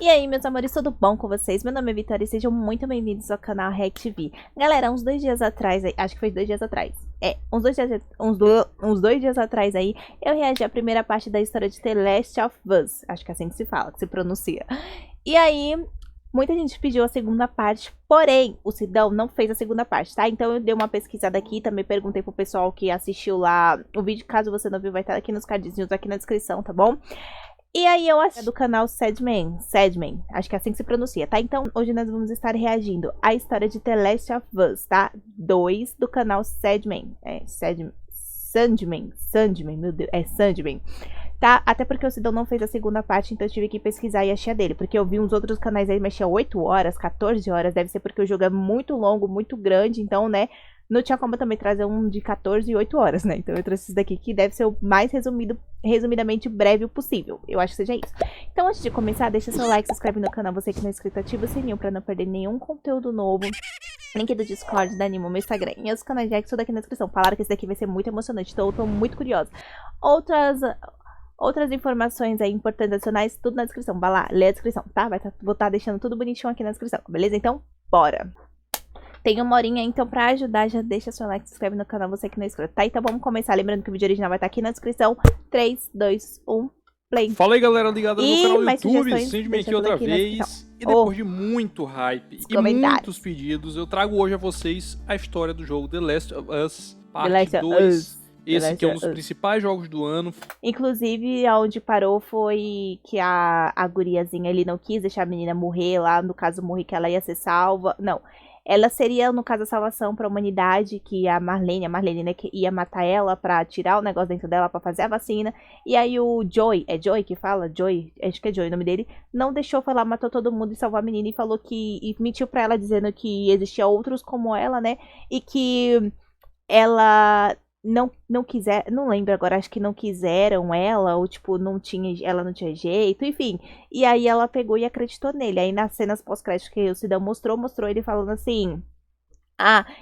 E aí, meus amores, tudo bom com vocês? Meu nome é Vitória e sejam muito bem-vindos ao canal ReactV. Galera, uns 2 dias atrás, acho que foi 2 dias atrás. Uns dois dias atrás aí, eu reagi à primeira parte da história de The Last of Us. Acho que é assim que se fala, que se pronuncia. E aí, muita gente pediu a segunda parte, porém, o Sidão não fez a segunda parte, tá? Então eu dei uma pesquisada aqui, também perguntei pro pessoal que assistiu lá o vídeo. Caso você não viu, vai estar aqui nos cardzinhos, aqui na descrição, tá bom? E aí eu assisti do canal Sadman, acho que é assim que se pronuncia, tá? Então hoje nós vamos estar reagindo à história de The Last of Us, tá? 2 do canal Sadman, Sandman, meu Deus, é Sandman, tá? Até porque o Sidão não fez a segunda parte, então eu tive que pesquisar e achei a dele, porque eu vi uns outros canais aí, mas tinha 8 horas, 14 horas, deve ser porque o jogo é muito longo, muito grande, então, né, não tinha como também trazer um de 14 e 8 horas, né? Então eu trouxe esse daqui que deve ser o mais resumidamente breve possível. Eu acho que seja isso. Então antes de começar, deixa seu like, se inscreve no canal, você que não é inscrito, ativa o sininho pra não perder nenhum conteúdo novo. Link do Discord, da Animo, meu Instagram e os canais de tudo aqui na descrição. Falaram que esse daqui vai ser muito emocionante, então eu tô muito curiosa. Outras informações aí importantes adicionais, tudo na descrição. Vai lá, lê a descrição, tá? Vou estar deixando tudo bonitinho aqui na descrição, beleza? Então, bora! Tem uma horinha, então pra ajudar, já deixa seu like, se inscreve no canal, você que não é inscrito, tá? Então vamos começar, lembrando que o vídeo original vai estar aqui na descrição. 3, 2, 1, play. Fala aí, galera ligada no meu canal do YouTube, Sandman aqui outra aqui vez. E depois de muito hype e muitos pedidos, eu trago hoje a vocês a história do jogo The Last of Us Parte 2. Esse que é um dos principais jogos do ano. Inclusive, onde parou foi que a guriazinha, ele não quis deixar a menina morrer lá, no caso morrer que ela ia ser salva, não. Ela seria, no caso, a salvação para a humanidade, que a Marlene, né, que ia matar ela para tirar o negócio dentro dela para fazer a vacina. E aí o Joey, é Joey que fala? Joey, acho que é Joey o nome dele, não deixou, foi lá, matou todo mundo e salvou a menina e falou que, e mentiu para ela dizendo que existia outros como ela, né, e que ela não quiser, não lembro agora, acho que não quiseram ela, ou tipo, ela não tinha jeito, enfim. E aí ela pegou e acreditou nele. Aí nas cenas pós-crédito que o Sidão mostrou ele falando assim,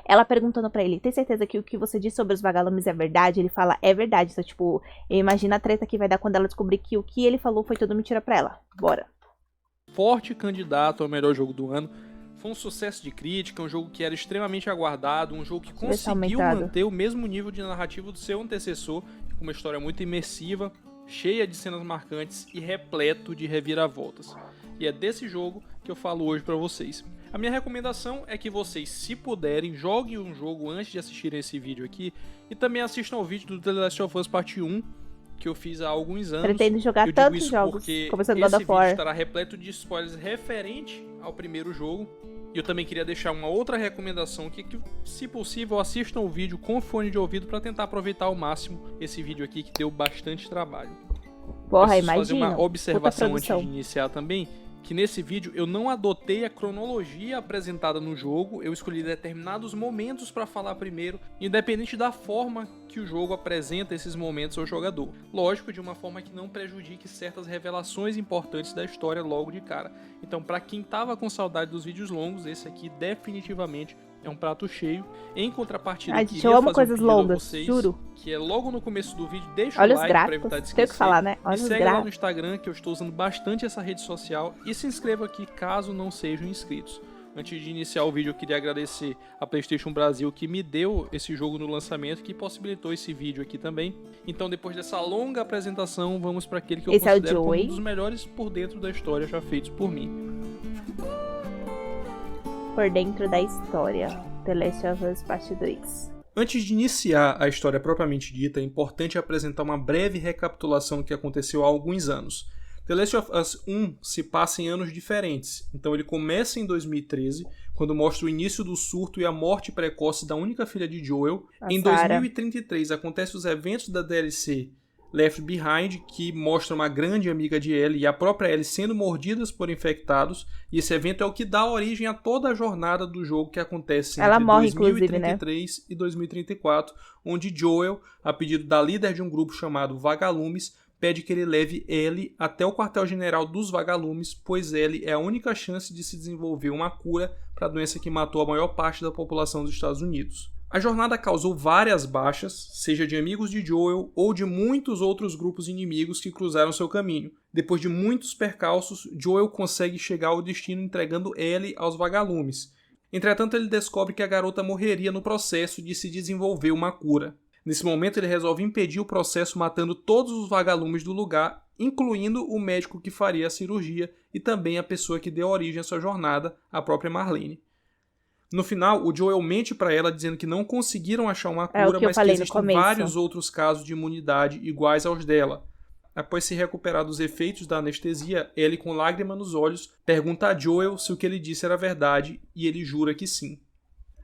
ela perguntando pra ele, tem certeza que o que você disse sobre os vagalumes é verdade? Ele fala, é verdade. Então, tipo, imagina a treta que vai dar quando ela descobrir que o que ele falou foi tudo mentira pra ela. Bora. Forte candidato ao melhor jogo do ano. Foi um sucesso de crítica, um jogo que era extremamente aguardado, um jogo que conseguiu manter o mesmo nível de narrativa do seu antecessor, com uma história muito imersiva, cheia de cenas marcantes e repleto de reviravoltas. E é desse jogo que eu falo hoje pra vocês. A minha recomendação é que vocês, se puderem, joguem um jogo antes de assistirem esse vídeo aqui e também assistam ao vídeo do The Last of Us Parte 1, que eu fiz há alguns anos. Pretendo jogar tantos jogos, começando God of War. Esse vídeo estará repleto de spoilers referente ao primeiro jogo. E eu também queria deixar uma outra recomendação que se possível, assistam o vídeo com fone de ouvido para tentar aproveitar ao máximo esse vídeo aqui que deu bastante trabalho. Porra, imagina. Fazer uma observação antes de iniciar também, que nesse vídeo eu não adotei a cronologia apresentada no jogo, eu escolhi determinados momentos para falar primeiro, independente da forma que o jogo apresenta esses momentos ao jogador. Lógico, de uma forma que não prejudique certas revelações importantes da história logo de cara. Então, para quem tava com saudade dos vídeos longos, esse aqui definitivamente é um prato cheio. Em contrapartida, eu amo coisas longas, vocês, juro. Que é logo no começo do vídeo, deixa Olha o like para evitar de esquecer. Tem que falar, né? Me segue lá no Instagram, que eu estou usando bastante essa rede social, e se inscreva aqui caso não sejam inscritos. Antes de iniciar o vídeo, eu queria agradecer a PlayStation Brasil, que me deu esse jogo no lançamento, que possibilitou esse vídeo aqui também. Então, depois dessa longa apresentação, vamos para aquele que eu considero como um dos melhores por dentro da história já feitos por mim. Por dentro da história, The Last of Us Parte 2. Antes de iniciar a história propriamente dita, é importante apresentar uma breve recapitulação do que aconteceu há alguns anos. The Last of Us 1 se passa em anos diferentes, então ele começa em 2013, quando mostra o início do surto e a morte precoce da única filha de Joel. Em 2033 acontecem os eventos da DLC Left Behind, que mostra uma grande amiga de Ellie e a própria Ellie sendo mordidas por infectados, e esse evento é o que dá origem a toda a jornada do jogo que acontece entre 2033 e 2034, onde Joel, a pedido da líder de um grupo chamado Vagalumes, pede que ele leve Ellie até o quartel-general dos Vagalumes, pois Ellie é a única chance de se desenvolver uma cura para a doença que matou a maior parte da população dos Estados Unidos. A jornada causou várias baixas, seja de amigos de Joel ou de muitos outros grupos inimigos que cruzaram seu caminho. Depois de muitos percalços, Joel consegue chegar ao destino entregando Ellie aos vagalumes. Entretanto, ele descobre que a garota morreria no processo de se desenvolver uma cura. Nesse momento, ele resolve impedir o processo matando todos os vagalumes do lugar, incluindo o médico que faria a cirurgia e também a pessoa que deu origem à sua jornada, a própria Marlene. No final, o Joel mente para ela dizendo que não conseguiram achar uma cura, mas que existem vários outros casos de imunidade iguais aos dela. Após se recuperar dos efeitos da anestesia, Ellie, com lágrima nos olhos, pergunta a Joel se o que ele disse era verdade e ele jura que sim.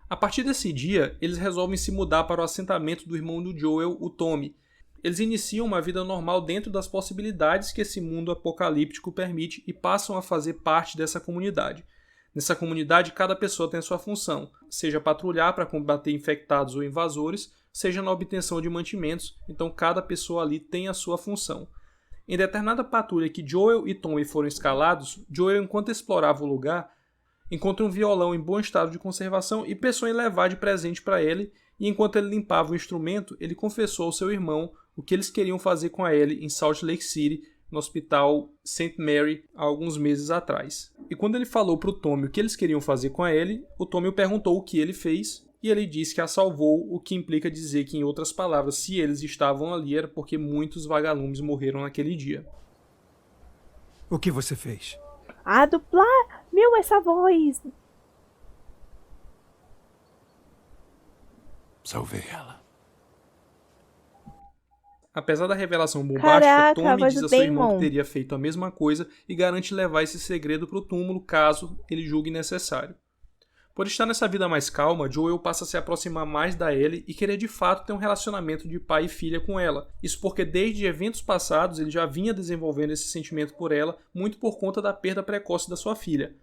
A partir desse dia, eles resolvem se mudar para o assentamento do irmão do Joel, o Tommy. Eles iniciam uma vida normal dentro das possibilidades que esse mundo apocalíptico permite e passam a fazer parte dessa comunidade. Nessa comunidade, cada pessoa tem a sua função, seja patrulhar para combater infectados ou invasores, seja na obtenção de mantimentos, então cada pessoa ali tem a sua função. Em determinada patrulha que Joel e Tommy foram escalados, Joel, enquanto explorava o lugar, encontra um violão em bom estado de conservação e pensou em levar de presente para ele, e enquanto ele limpava o instrumento, ele confessou ao seu irmão o que eles queriam fazer com a Ellie em Salt Lake City, no hospital St. Mary, há alguns meses atrás. E quando ele falou para o Tommy o que eles queriam fazer com a Ellie, o Tommy perguntou o que ele fez, e ele disse que a salvou, o que implica dizer que, em outras palavras, se eles estavam ali era porque muitos vagalumes morreram naquele dia. O que você fez? Ah, dublar! Meu, essa voz! Salvei ela. Apesar da revelação bombástica, Caraca, Tommy diz a seu irmão Damon. que teria feito a mesma coisa e garante levar esse segredo para o túmulo caso ele julgue necessário. Por estar nessa vida mais calma, Joel passa a se aproximar mais da Ellie e querer de fato ter um relacionamento de pai e filha com ela. Isso porque desde eventos passados ele já vinha desenvolvendo esse sentimento por ela, muito por conta da perda precoce da sua filha.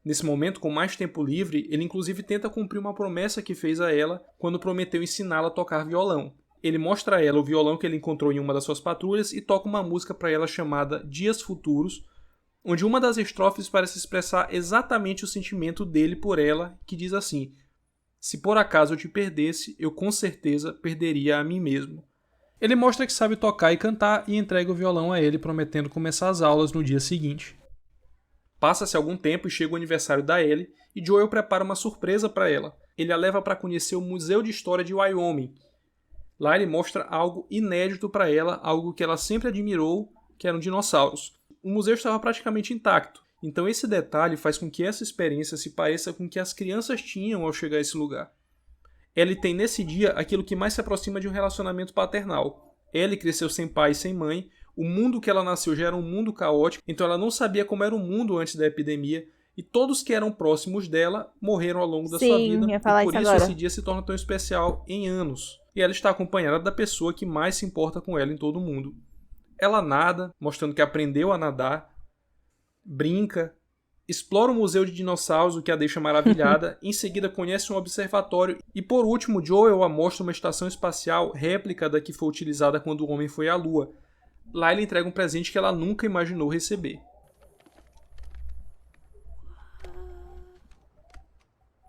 Nesse momento, com mais tempo livre, ele inclusive tenta cumprir uma promessa que fez a ela quando prometeu ensiná-la a tocar violão. Ele mostra a ela o violão que ele encontrou em uma das suas patrulhas e toca uma música para ela chamada Dias Futuros, onde uma das estrofes parece expressar exatamente o sentimento dele por ela, que diz assim: se por acaso eu te perdesse, eu com certeza perderia a mim mesmo. Ele mostra que sabe tocar e cantar e entrega o violão a ele, prometendo começar as aulas no dia seguinte. Passa-se algum tempo e chega o aniversário da Ellie, e Joel prepara uma surpresa para ela. Ele a leva para conhecer o Museu de História de Wyoming. Lá ele mostra algo inédito para ela, algo que ela sempre admirou, que eram dinossauros. O museu estava praticamente intacto, então esse detalhe faz com que essa experiência se pareça com o que as crianças tinham ao chegar a esse lugar. Ellie tem nesse dia aquilo que mais se aproxima de um relacionamento paternal. Ellie cresceu sem pai e sem mãe, o mundo que ela nasceu já era um mundo caótico, então ela não sabia como era o mundo antes da epidemia, e todos que eram próximos dela morreram ao longo da sua vida, ia falar e por isso isso agora. esse dia se torna tão especial em anos. E ela está acompanhada da pessoa que mais se importa com ela em todo o mundo. Ela nada, mostrando que aprendeu a nadar, brinca, explora o museu de dinossauros, o que a deixa maravilhada, em seguida conhece um observatório e, por último, Joel a mostra uma estação espacial réplica da que foi utilizada quando o homem foi à Lua. Lá ele entrega um presente que ela nunca imaginou receber.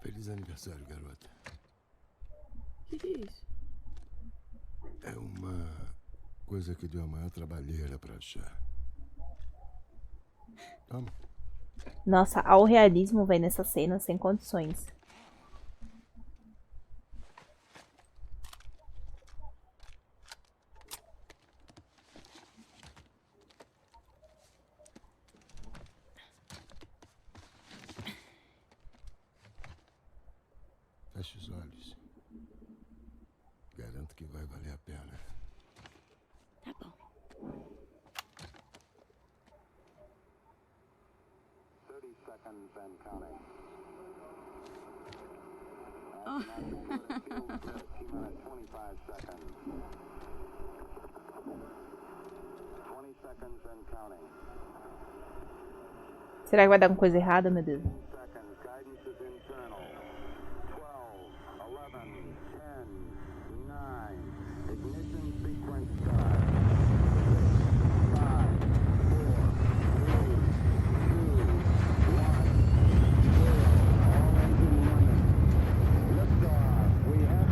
Feliz aniversário, garota. O que é isso? É uma coisa que deu a maior trabalheira pra achar. Toma. Nossa, ao realismo, velho, nessa cena, sem condições. Feche os olhos. Garanto que vai valer a pena. Tá bom. 30 seconds and counting. Oh. T-minus 25 seconds. 20 seconds and counting. Será que vai dar alguma coisa errada, meu Deus? Seconds. Guidance is internal. 12, 11, 10, 9. Ignition sequence start. 5, 4, 3, 2, 1, 0. All engine running. Liftoff. We have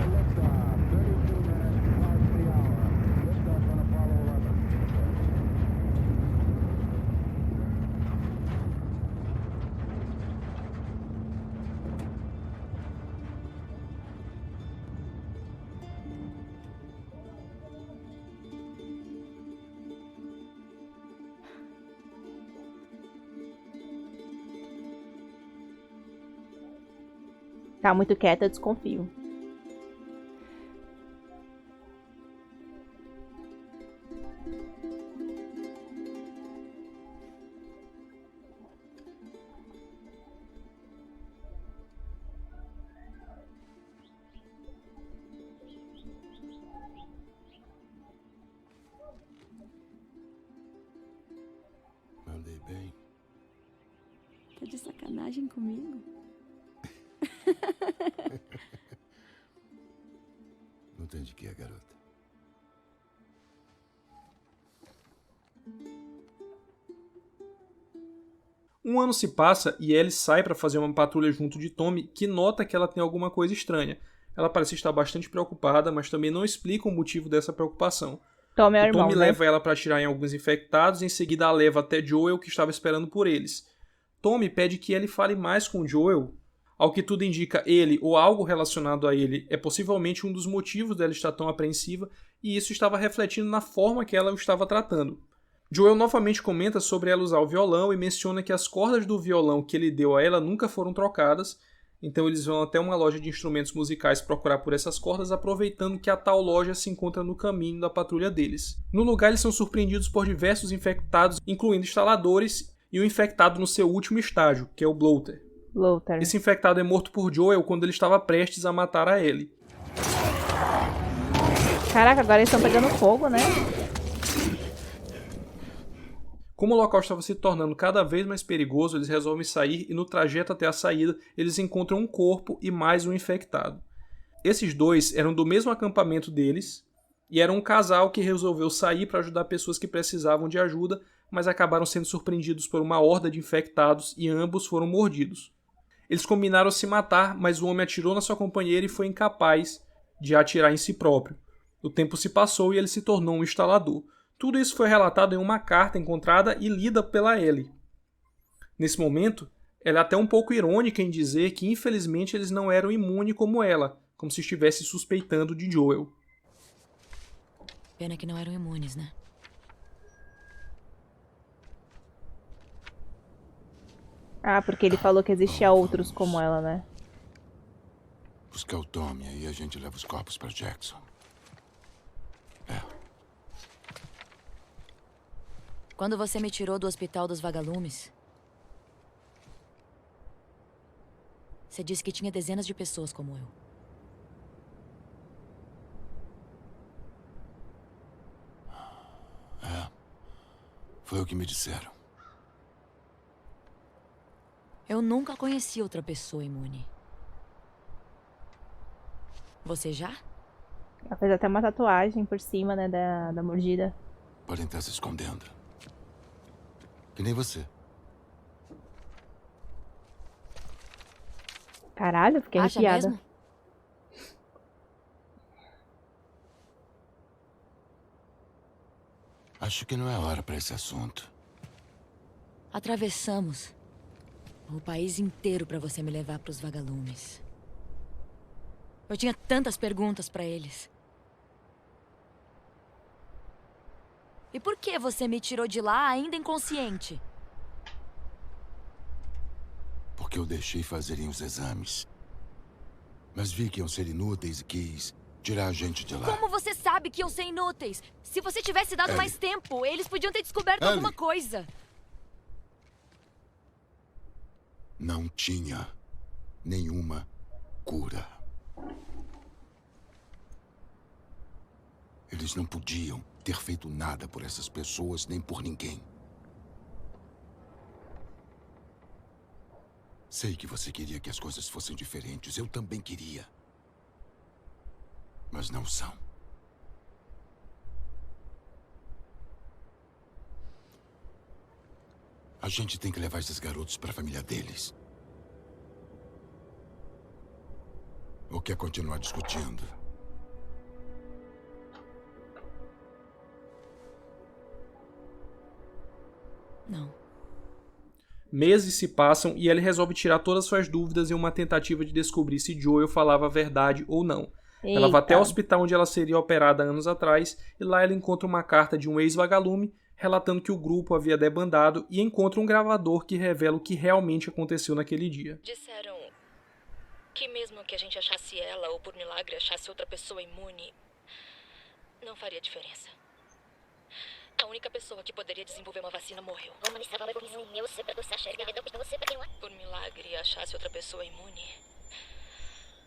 Tá muito quieta, eu desconfio. Andei bem. Tá de sacanagem comigo? Não tem de quê, garota. Um ano se passa e Ellie sai para fazer uma patrulha junto de Tommy, que nota que ela tem alguma coisa estranha. Ela parece estar bastante preocupada, mas também não explica o motivo dessa preocupação. Tommy é o O irmão, Tommy né? leva ela para atirar em alguns infectados e em seguida a leva até Joel, que estava esperando por eles. Tommy pede que Ellie fale mais com Joel. Ao que tudo indica, ele ou algo relacionado a ele é possivelmente um dos motivos dela estar tão apreensiva, e isso estava refletindo na forma que ela o estava tratando. Joel novamente comenta sobre ela usar o violão e menciona que as cordas do violão que ele deu a ela nunca foram trocadas, então eles vão até uma loja de instrumentos musicais procurar por essas cordas, aproveitando que a tal loja se encontra no caminho da patrulha deles. No lugar, eles são surpreendidos por diversos infectados, incluindo instaladores e o infectado no seu último estágio, que é o Bloater. Lothar. Esse infectado é morto por Joel quando ele estava prestes a matar a Ellie. Caraca, agora eles estão pegando fogo, né? Como o local estava se tornando cada vez mais perigoso, eles resolvem sair e no trajeto até a saída eles encontram um corpo e mais um infectado. Esses dois eram do mesmo acampamento deles e eram um casal que resolveu sair para ajudar pessoas que precisavam de ajuda, mas acabaram sendo surpreendidos por uma horda de infectados e ambos foram mordidos. Eles combinaram se matar, mas o homem atirou na sua companheira e foi incapaz de atirar em si próprio. O tempo se passou e ele se tornou um instalador. Tudo isso foi relatado em uma carta encontrada e lida pela Ellie. Nesse momento, ela é até um pouco irônica em dizer que infelizmente eles não eram imunes como ela, como se estivesse suspeitando de Joel. Pena que não eram imunes, né? Ah, porque ele falou que existia outros como ela, né? Buscar o Tommy, aí a gente leva os corpos para Jackson. Quando você me tirou do hospital dos vagalumes, você disse que tinha dezenas de pessoas como eu. Foi o que me disseram. Eu nunca conheci outra pessoa imune. Você já? Ela fez até uma tatuagem por cima, né, da mordida. Podem estar se escondendo. Que nem você. Caralho, fiquei Acha arrepiada. mesmo? Acho que não é hora para esse assunto. Atravessamos o país inteiro pra você me levar pros vagalumes. Eu tinha tantas perguntas pra eles. E por que você me tirou de lá ainda inconsciente? Porque eu deixei fazerem os exames. Mas vi que iam ser inúteis e quis tirar a gente de lá. Como você sabe que iam ser inúteis? Se você tivesse dado Ellie. mais tempo, eles podiam ter descoberto Ellie. alguma coisa. Não tinha nenhuma cura. Eles não podiam ter feito nada por essas pessoas nem por ninguém. Sei que você queria que as coisas fossem diferentes. Eu também queria. Mas não são. A gente tem que levar esses garotos para a família deles. Ou quer continuar discutindo? Não. Meses se passam e ele resolve tirar todas suas dúvidas em uma tentativa de descobrir se Joel falava a verdade ou não. Ela vai até o hospital onde ela seria operada anos atrás e lá ela encontra uma carta de um ex-vagalume relatando que o grupo havia debandado e encontra um gravador que revela o que realmente aconteceu naquele dia. Disseram que mesmo que a gente achasse ela ou por milagre achasse outra pessoa imune, não faria diferença. A única pessoa que poderia desenvolver uma vacina morreu. Por milagre achasse outra pessoa imune,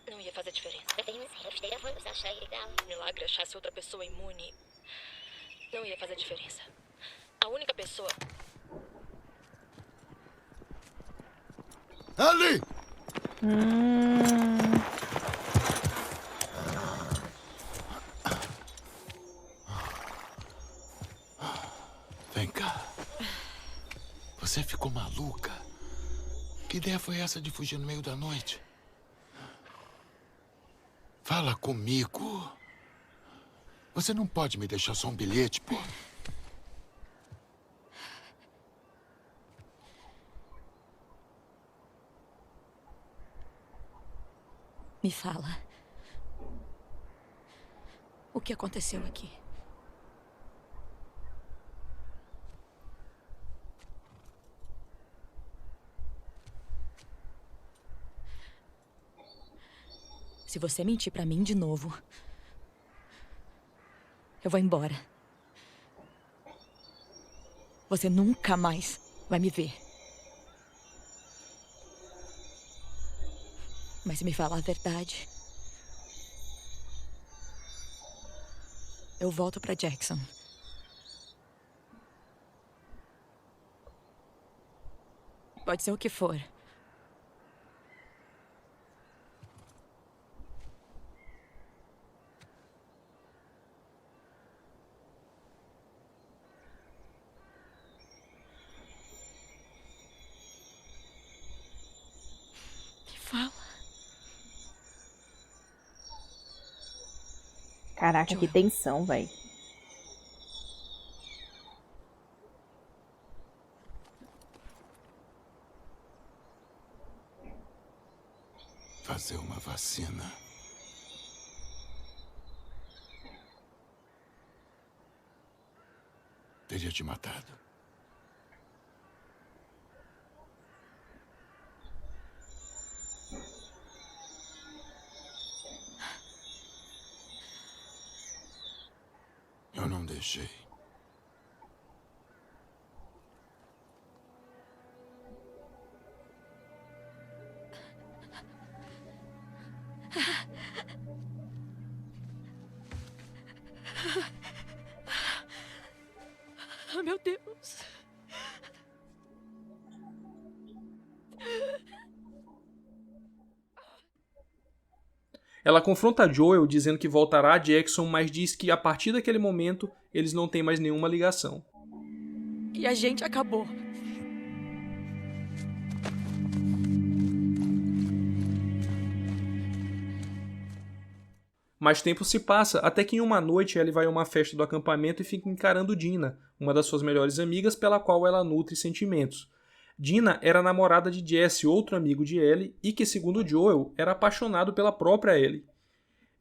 não ia fazer diferença. Por milagre achasse outra pessoa imune, não ia fazer diferença. A única pessoa... Ali! Vem cá. Você ficou maluca? Que ideia foi essa de fugir no meio da noite? Fala comigo. Você não pode me deixar só um bilhete, pô. Me fala. O que aconteceu aqui? Se você mentir pra mim de novo, eu vou embora. Você nunca mais vai me ver. Mas se me falar a verdade, eu volto pra Jackson. Pode ser o que for. Fala. Caraca, que tensão, velho. Fazer uma vacina. Teria te matado. Eu não deixei. Oh, meu Deus. Ela confronta Joel dizendo que voltará a Jackson, mas diz que a partir daquele momento eles não têm mais nenhuma ligação. E a gente acabou. Mais tempo se passa, até que em uma noite Ellie vai a uma festa do acampamento e fica encarando Dina, uma das suas melhores amigas pela qual ela nutre sentimentos. Dina era namorada de Jesse, outro amigo de Ellie, e que, segundo Joel, era apaixonado pela própria Ellie.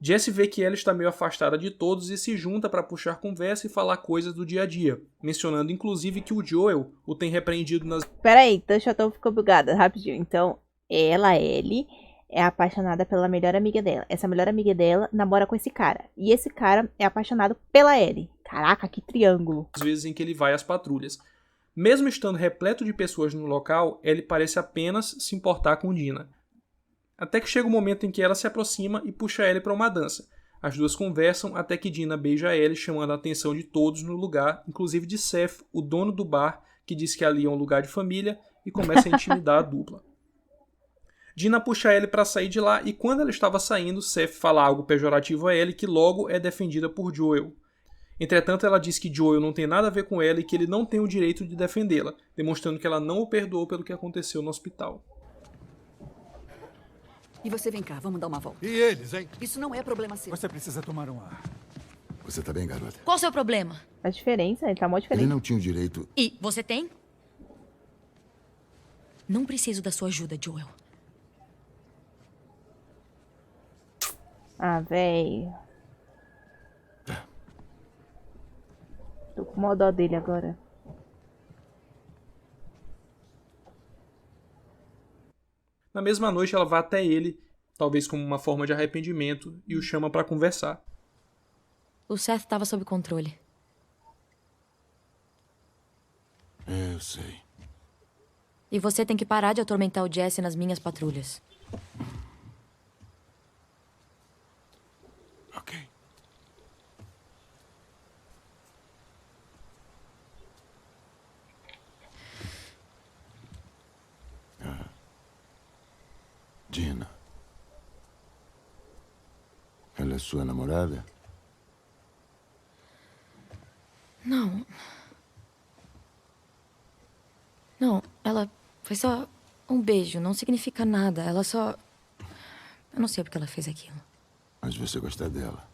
Jesse vê que Ellie está meio afastada de todos e se junta para puxar conversa e falar coisas do dia a dia, mencionando inclusive que o Joel o tem repreendido nas... Peraí, deixa eu ficar bugada rapidinho. Então, Ellie, é apaixonada pela melhor amiga dela. Essa melhor amiga dela namora com esse cara. E esse cara é apaixonado pela Ellie. Caraca, que triângulo. Às vezes em que ele vai às patrulhas. Mesmo estando repleto de pessoas no local, Ellie parece apenas se importar com Dina. Até que chega o momento em que ela se aproxima e puxa Ellie para uma dança. As duas conversam até que Dina beija Ellie, chamando a atenção de todos no lugar, inclusive de Seth, o dono do bar, que diz que ali é um lugar de família, e começa a intimidar a dupla. Dina puxa Ellie para sair de lá e quando ela estava saindo, Seth fala algo pejorativo a Ellie que logo é defendida por Joel. Entretanto, ela diz que Joel não tem nada a ver com ela e que ele não tem o direito de defendê-la, demonstrando que ela não o perdoou pelo que aconteceu no hospital. E você vem cá, vamos dar uma volta. E eles, hein? Isso não é problema seu. Você precisa tomar um ar. Você tá bem, garota? Qual o seu problema? A diferença, ele tá mó Ele diferente. não tinha o direito... E você tem? Não preciso da sua ajuda, Joel. Ah, véi. Tô com mó dó dele agora. Na mesma noite, ela vai até ele talvez como uma forma de arrependimento, e o chama para conversar. O Seth estava sob controle. Eu sei. E você tem que parar de atormentar o Jesse nas minhas patrulhas. Ok. Gina. Ela é sua namorada? Não. Não, ela foi só um beijo, não significa nada. Ela só... Eu não sei porque ela fez aquilo. Mas você gosta dela?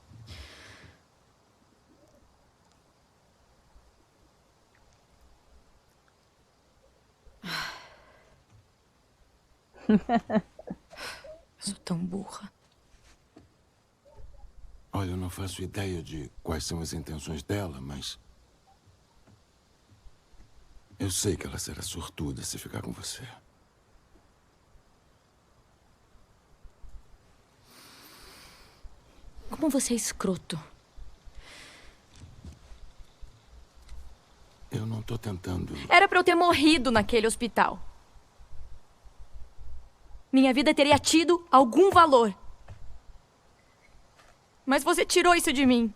Eu sou tão burra. Olha, eu não faço ideia de quais são as intenções dela, mas... eu sei que ela será sortuda se ficar com você. Como você é escroto. Eu não tô tentando... Era pra eu ter morrido naquele hospital. Minha vida teria tido algum valor. Mas você tirou isso de mim.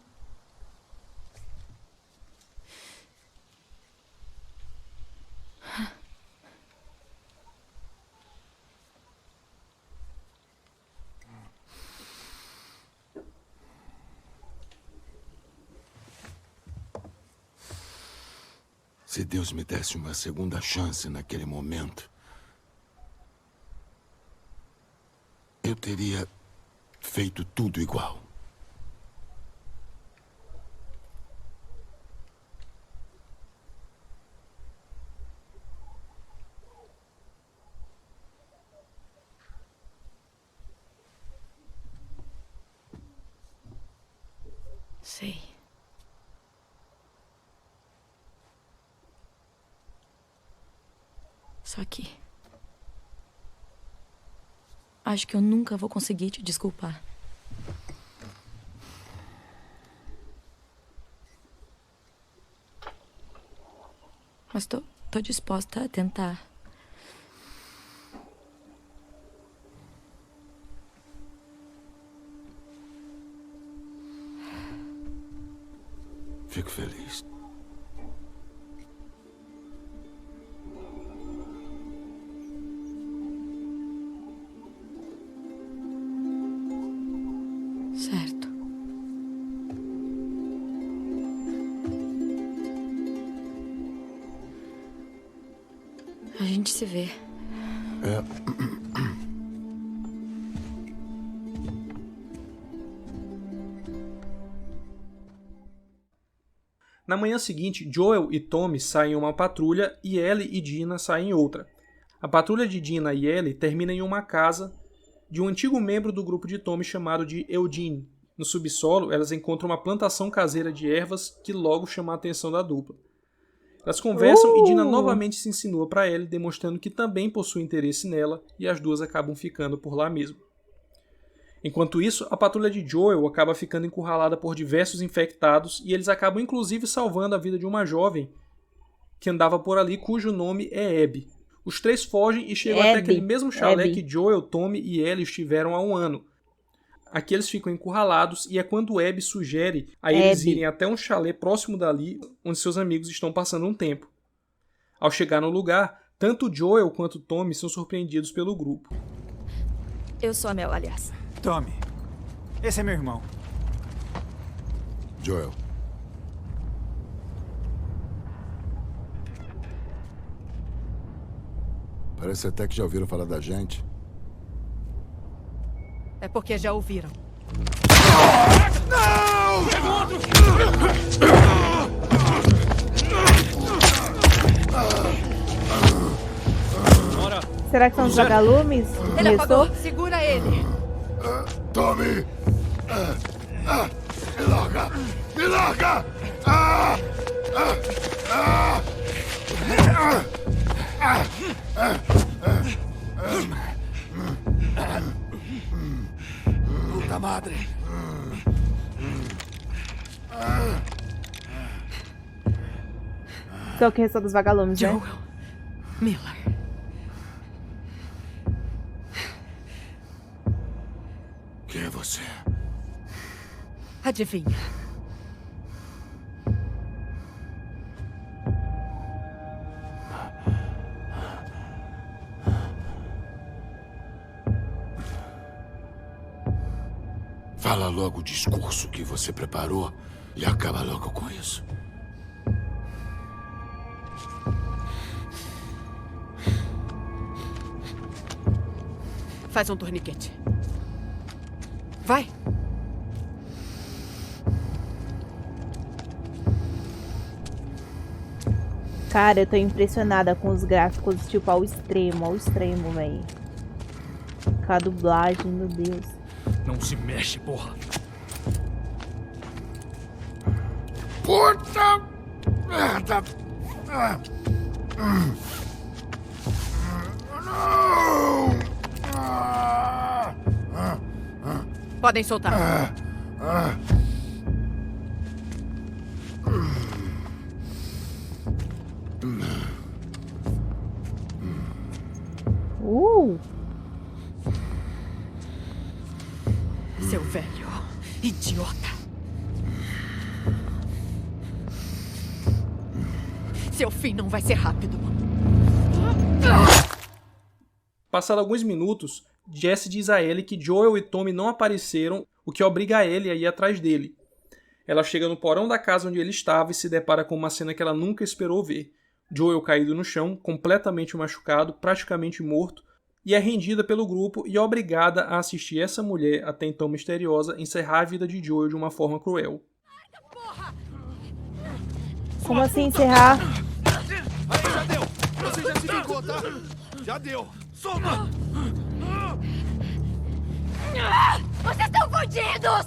Se Deus me desse uma segunda chance naquele momento, eu teria feito tudo igual. Sei. Só que... acho que eu nunca vou conseguir te desculpar. Mas tô disposta a tentar. Fico feliz. Certo. A gente se vê. É. Na manhã seguinte, Joel e Tommy saem em uma patrulha e Ellie e Dina saem em outra. A patrulha de Dina e Ellie termina em uma casa de um antigo membro do grupo de Tommy chamado de Eugene. No subsolo, elas encontram uma plantação caseira de ervas que logo chama a atenção da dupla. Elas conversam e Dina novamente se insinua para Ellie, demonstrando que também possui interesse nela, e as duas acabam ficando por lá mesmo. Enquanto isso, a patrulha de Joel acaba ficando encurralada por diversos infectados e eles acabam inclusive salvando a vida de uma jovem que andava por ali, cujo nome é Abby. Os três fogem e chegam até aquele mesmo chalé que Joel, Tommy e Ellie estiveram há um ano. Aqui eles ficam encurralados e é quando Abby sugere a eles irem até um chalé próximo dali, onde seus amigos estão passando um tempo. Ao chegar no lugar, tanto Joel quanto Tommy são surpreendidos pelo grupo. Eu sou a Mel, aliás. Tommy, esse é meu irmão. Joel. Parece até que já ouviram falar da gente. É porque já ouviram. Será que são os vagalumes? Ele apagou. Segura ele. Tommy! Me larga! Me larga! Puta madre. São que restou dos vagalumes, né? Joel Miller. Quem é você? Adivinha? Fala logo o discurso que você preparou e acaba logo com isso. Faz um torniquete. Vai. Cara, eu tô impressionada com os gráficos, tipo, ao extremo, véi. Com a dublagem, meu Deus. Não se mexe, porra. Puta merda! Podem soltar. Seu velho idiota. Seu fim não vai ser rápido. Passados alguns minutos, Jesse diz a Ellie que Joel e Tommy não apareceram, o que obriga a Ellie a ir atrás dele. Ela chega no porão da casa onde ele estava e se depara com uma cena que ela nunca esperou ver. Joel caído no chão, completamente machucado, praticamente morto, e é rendida pelo grupo e obrigada a assistir essa mulher, até então misteriosa, encerrar a vida de Joel de uma forma cruel. Como assim encerrar? Aí, já deu! Você já se vingou, tá? Já deu! Solta! Vocês estão fodidos!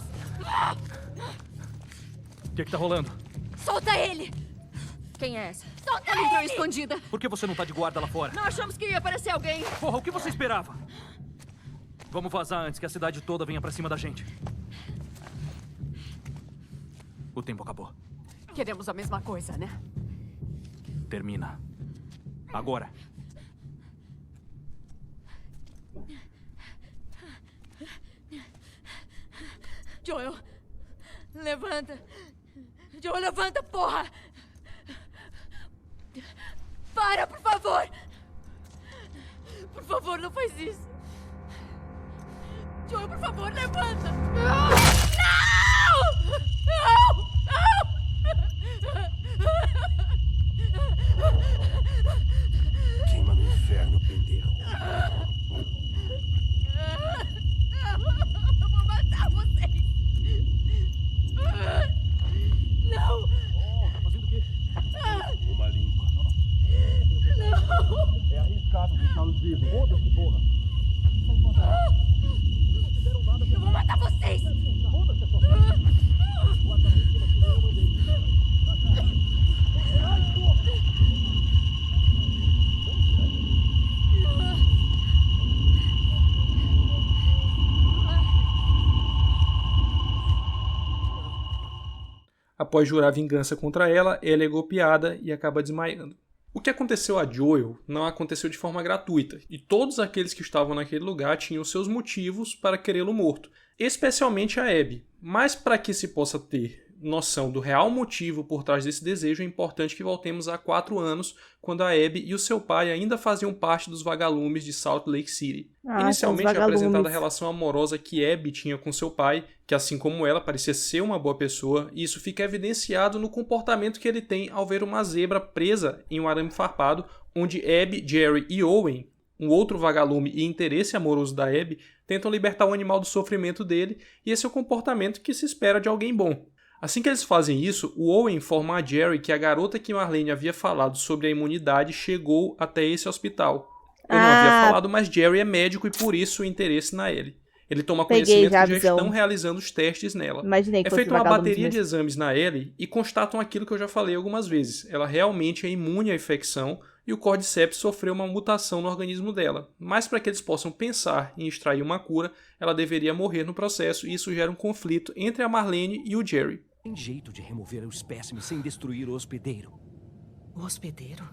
O que tá rolando? Solta ele! Quem é essa? Solta Ela entrou ele! escondida. Por que você não tá de guarda lá fora? Nós achamos que ia aparecer alguém. Porra, o que você esperava? Vamos vazar antes que a cidade toda venha pra cima da gente. O tempo acabou. Queremos a mesma coisa, né? Termina. Agora. Joel, levanta. Joel, levanta, porra! Para, por favor! Por favor, não faz isso. Joel, por favor, levanta! Não! Não! Queima no inferno, pendejo. Eu vou matar vocês! Não! Tá fazendo o quê? Uma limpa. É arriscado deixá-los vivos. Foda-se, porra. Eu vou matar vocês! Foda-se a sua cara. Após jurar vingança contra ela, ela é golpeada e acaba desmaiando. O que aconteceu a Joel não aconteceu de forma gratuita, e todos aqueles que estavam naquele lugar tinham seus motivos para querê-lo morto, especialmente a Abby. Mas para que se possa ter noção do real motivo por trás desse desejo, é importante que voltemos a 4 anos, quando a Abby e o seu pai ainda faziam parte dos vagalumes de Salt Lake City. Inicialmente é apresentada a relação amorosa que Abby tinha com seu pai, que assim como ela parecia ser uma boa pessoa, e isso fica evidenciado no comportamento que ele tem ao ver uma zebra presa em um arame farpado, onde Abby, Jerry e Owen, um outro vagalume e interesse amoroso da Abby, tentam libertar o animal do sofrimento dele, e esse é o comportamento que se espera de alguém bom. Assim que eles fazem isso, o Owen informa a Jerry que a garota que Marlene havia falado sobre a imunidade chegou até esse hospital. Eu não havia falado, mas Jerry é médico e por isso o interesse na Ellie. Ele toma conhecimento que já estão realizando os testes nela. Imaginei que é feita uma bateria de exames na Ellie e constatam aquilo que eu já falei algumas vezes. Ela realmente é imune à infecção e o Cordyceps sofreu uma mutação no organismo dela. Mas para que eles possam pensar em extrair uma cura, ela deveria morrer no processo e isso gera um conflito entre a Marlene e o Jerry. Tem jeito de remover o espécime sem destruir o hospedeiro. O hospedeiro?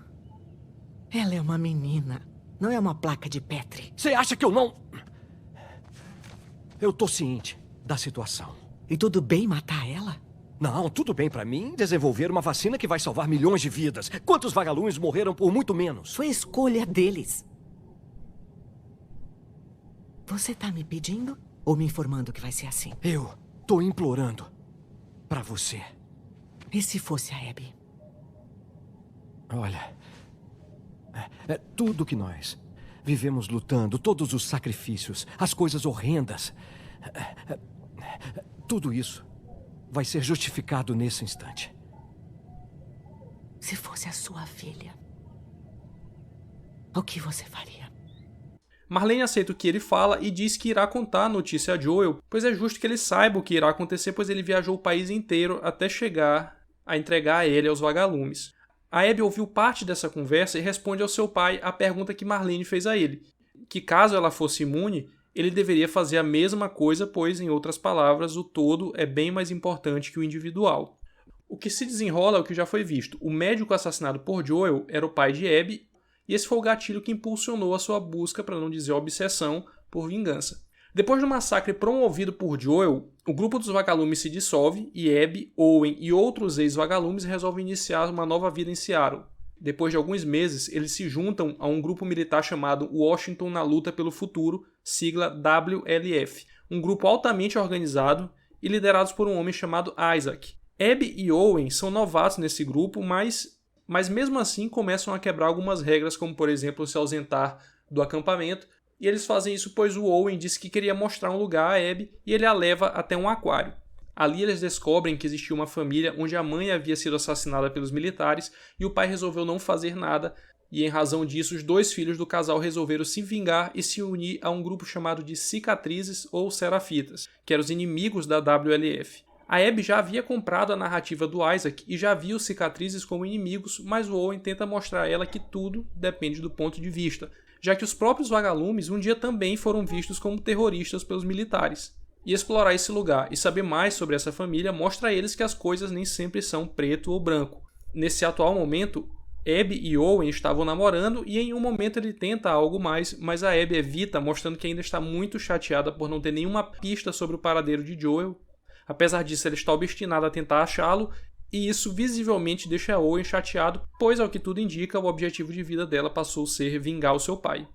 Ela é uma menina, não é uma placa de Petri. Você acha que eu não... Eu tô ciente da situação. E tudo bem matar ela? Não, tudo bem pra mim desenvolver uma vacina que vai salvar milhões de vidas. Quantos vagalumes morreram por muito menos? Foi escolha deles. Você tá me pedindo ou me informando que vai ser assim? Eu tô implorando pra você. E se fosse a Abby? Olha, tudo que nós vivemos lutando, todos os sacrifícios, as coisas horrendas, tudo isso vai ser justificado nesse instante. Se fosse a sua filha, o que você faria? Marlene aceita o que ele fala e diz que irá contar a notícia a Joel, pois é justo que ele saiba o que irá acontecer, pois ele viajou o país inteiro até chegar a entregar a ele aos vagalumes. A Abby ouviu parte dessa conversa e responde ao seu pai a pergunta que Marlene fez a ele, que caso ela fosse imune, ele deveria fazer a mesma coisa, pois, em outras palavras, o todo é bem mais importante que o individual. O que se desenrola é o que já foi visto. O médico assassinado por Joel era o pai de Abby, e esse foi o gatilho que impulsionou a sua busca, para não dizer obsessão, por vingança. Depois do massacre promovido por Joel, o grupo dos vagalumes se dissolve e Abby, Owen e outros ex-vagalumes resolvem iniciar uma nova vida em Seattle. Depois de alguns meses, eles se juntam a um grupo militar chamado Washington na Luta pelo Futuro, sigla WLF, um grupo altamente organizado e liderados por um homem chamado Isaac. Abby e Owen são novatos nesse grupo, mas mesmo assim começam a quebrar algumas regras, como por exemplo se ausentar do acampamento, e eles fazem isso pois o Owen disse que queria mostrar um lugar a Abby e ele a leva até um aquário. Ali eles descobrem que existia uma família onde a mãe havia sido assassinada pelos militares e o pai resolveu não fazer nada, e em razão disso os dois filhos do casal resolveram se vingar e se unir a um grupo chamado de Cicatrizes ou Serafitas, que eram os inimigos da WLF. A Abby já havia comprado a narrativa do Isaac e já via os Cicatrizes como inimigos, mas o Owen tenta mostrar a ela que tudo depende do ponto de vista, já que os próprios vagalumes um dia também foram vistos como terroristas pelos militares. E explorar esse lugar e saber mais sobre essa família mostra a eles que as coisas nem sempre são preto ou branco. Nesse atual momento, Abby e Owen estavam namorando e em um momento ele tenta algo mais, mas a Abby evita, mostrando que ainda está muito chateada por não ter nenhuma pista sobre o paradeiro de Joel. Apesar disso, ela está obstinada a tentar achá-lo, e isso visivelmente deixa a Owen chateado, pois ao que tudo indica, o objetivo de vida dela passou a ser vingar o seu pai.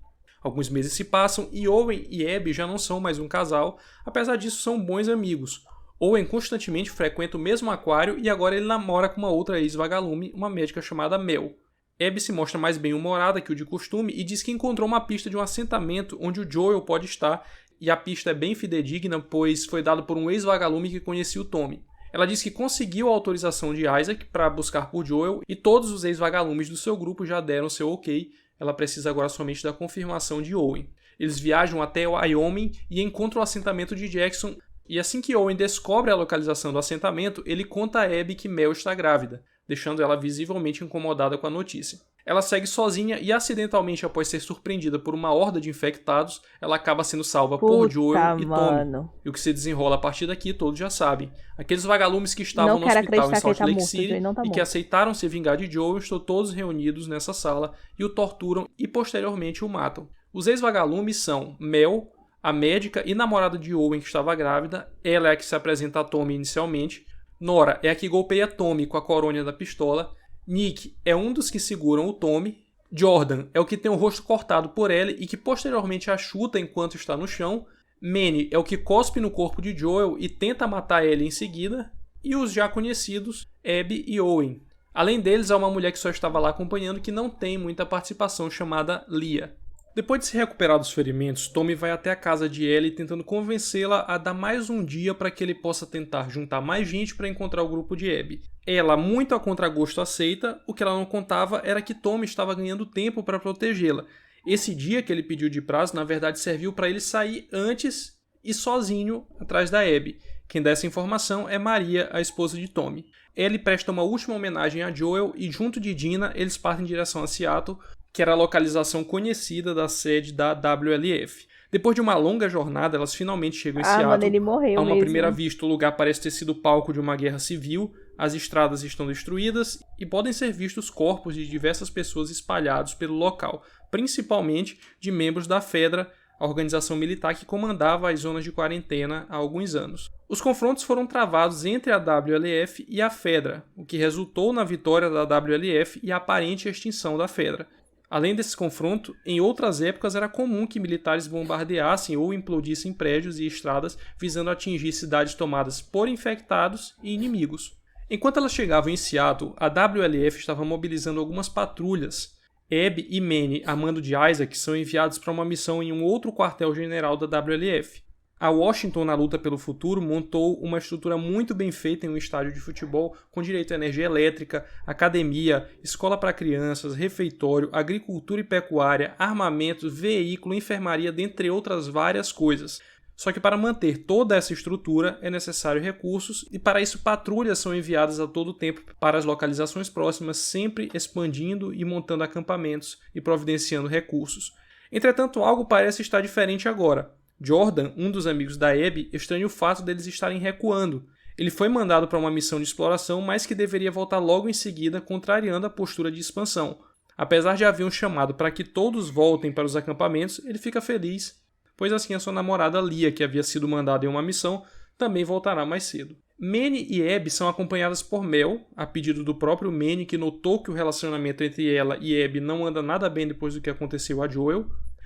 Alguns meses se passam e Owen e Abby já não são mais um casal, apesar disso são bons amigos. Owen constantemente frequenta o mesmo aquário e agora ele namora com uma outra ex-vagalume, uma médica chamada Mel. Abby se mostra mais bem-humorada que o de costume e diz que encontrou uma pista de um assentamento onde o Joel pode estar, e a pista é bem fidedigna, pois foi dada por um ex-vagalume que conhecia o Tommy. Ela diz que conseguiu a autorização de Isaac para buscar por Joel e todos os ex-vagalumes do seu grupo já deram seu ok. Ela precisa agora somente da confirmação de Owen. Eles viajam até Wyoming e encontram o assentamento de Jackson, e assim que Owen descobre a localização do assentamento, ele conta a Abby que Mel está grávida, deixando ela visivelmente incomodada com a notícia. Ela segue sozinha e acidentalmente, após ser surpreendida por uma horda de infectados, ela acaba sendo salva por Joel e Tommy. E o que se desenrola a partir daqui todos já sabem. Aqueles vagalumes que estavam no hospital em Salt Lake City e que aceitaram se vingar de Joel estão todos reunidos nessa sala e o torturam e posteriormente o matam. Os ex-vagalumes são Mel, a médica e namorada de Owen que estava grávida, ela é a que se apresenta a Tommy inicialmente, Nora é a que golpeia Tommy com a coronha da pistola, Nick é um dos que seguram o Tommy, Jordan é o que tem o rosto cortado por Ellie e que posteriormente a chuta enquanto está no chão, Manny é o que cospe no corpo de Joel e tenta matar Ellie em seguida, e os já conhecidos Abby e Owen. Além deles, há uma mulher que só estava lá acompanhando que não tem muita participação, chamada Leah. Depois de se recuperar dos ferimentos, Tommy vai até a casa de Ellie tentando convencê-la a dar mais um dia para que ele possa tentar juntar mais gente para encontrar o grupo de Abby. Ela, muito a contragosto, aceita. O que ela não contava era que Tommy estava ganhando tempo para protegê-la. Esse dia que ele pediu de prazo, na verdade, serviu para ele sair antes e sozinho atrás da Abby. Quem dá essa informação é Maria, a esposa de Tommy. Ellie presta uma última homenagem a Joel e, junto de Dina, eles partem em direção a Seattle, que era a localização conhecida da sede da WLF. Depois de uma longa jornada, elas finalmente chegam em Seattle. Mano, ele morreu A uma mesmo. primeira vista, o lugar parece ter sido palco de uma guerra civil, as estradas estão destruídas e podem ser vistos corpos de diversas pessoas espalhados pelo local, principalmente de membros da FEDRA, a organização militar que comandava as zonas de quarentena há alguns anos. Os confrontos foram travados entre a WLF e a FEDRA, o que resultou na vitória da WLF e a aparente extinção da FEDRA. Além desse confronto, em outras épocas era comum que militares bombardeassem ou implodissem prédios e estradas visando atingir cidades tomadas por infectados e inimigos. Enquanto elas chegavam em Seattle, a WLF estava mobilizando algumas patrulhas. Abby e Manny, a mando de Isaac, são enviados para uma missão em um outro quartel-general da WLF. A Washington, na luta pelo futuro, montou uma estrutura muito bem feita em um estádio de futebol com direito à energia elétrica, academia, escola para crianças, refeitório, agricultura e pecuária, armamentos, veículo, enfermaria, dentre outras várias coisas. Só que para manter toda essa estrutura é necessário recursos e para isso patrulhas são enviadas a todo tempo para as localizações próximas, sempre expandindo e montando acampamentos e providenciando recursos. Entretanto, algo parece estar diferente agora. Jordan, um dos amigos da Abby, estranha o fato deles estarem recuando. Ele foi mandado para uma missão de exploração, mas que deveria voltar logo em seguida, contrariando a postura de expansão. Apesar de haver um chamado para que todos voltem para os acampamentos, ele fica feliz, pois assim a sua namorada Lia, que havia sido mandada em uma missão, também voltará mais cedo. Manny e Abby são acompanhadas por Mel, a pedido do próprio Manny, que notou que o relacionamento entre ela e Abby não anda nada bem depois do que aconteceu a Joel.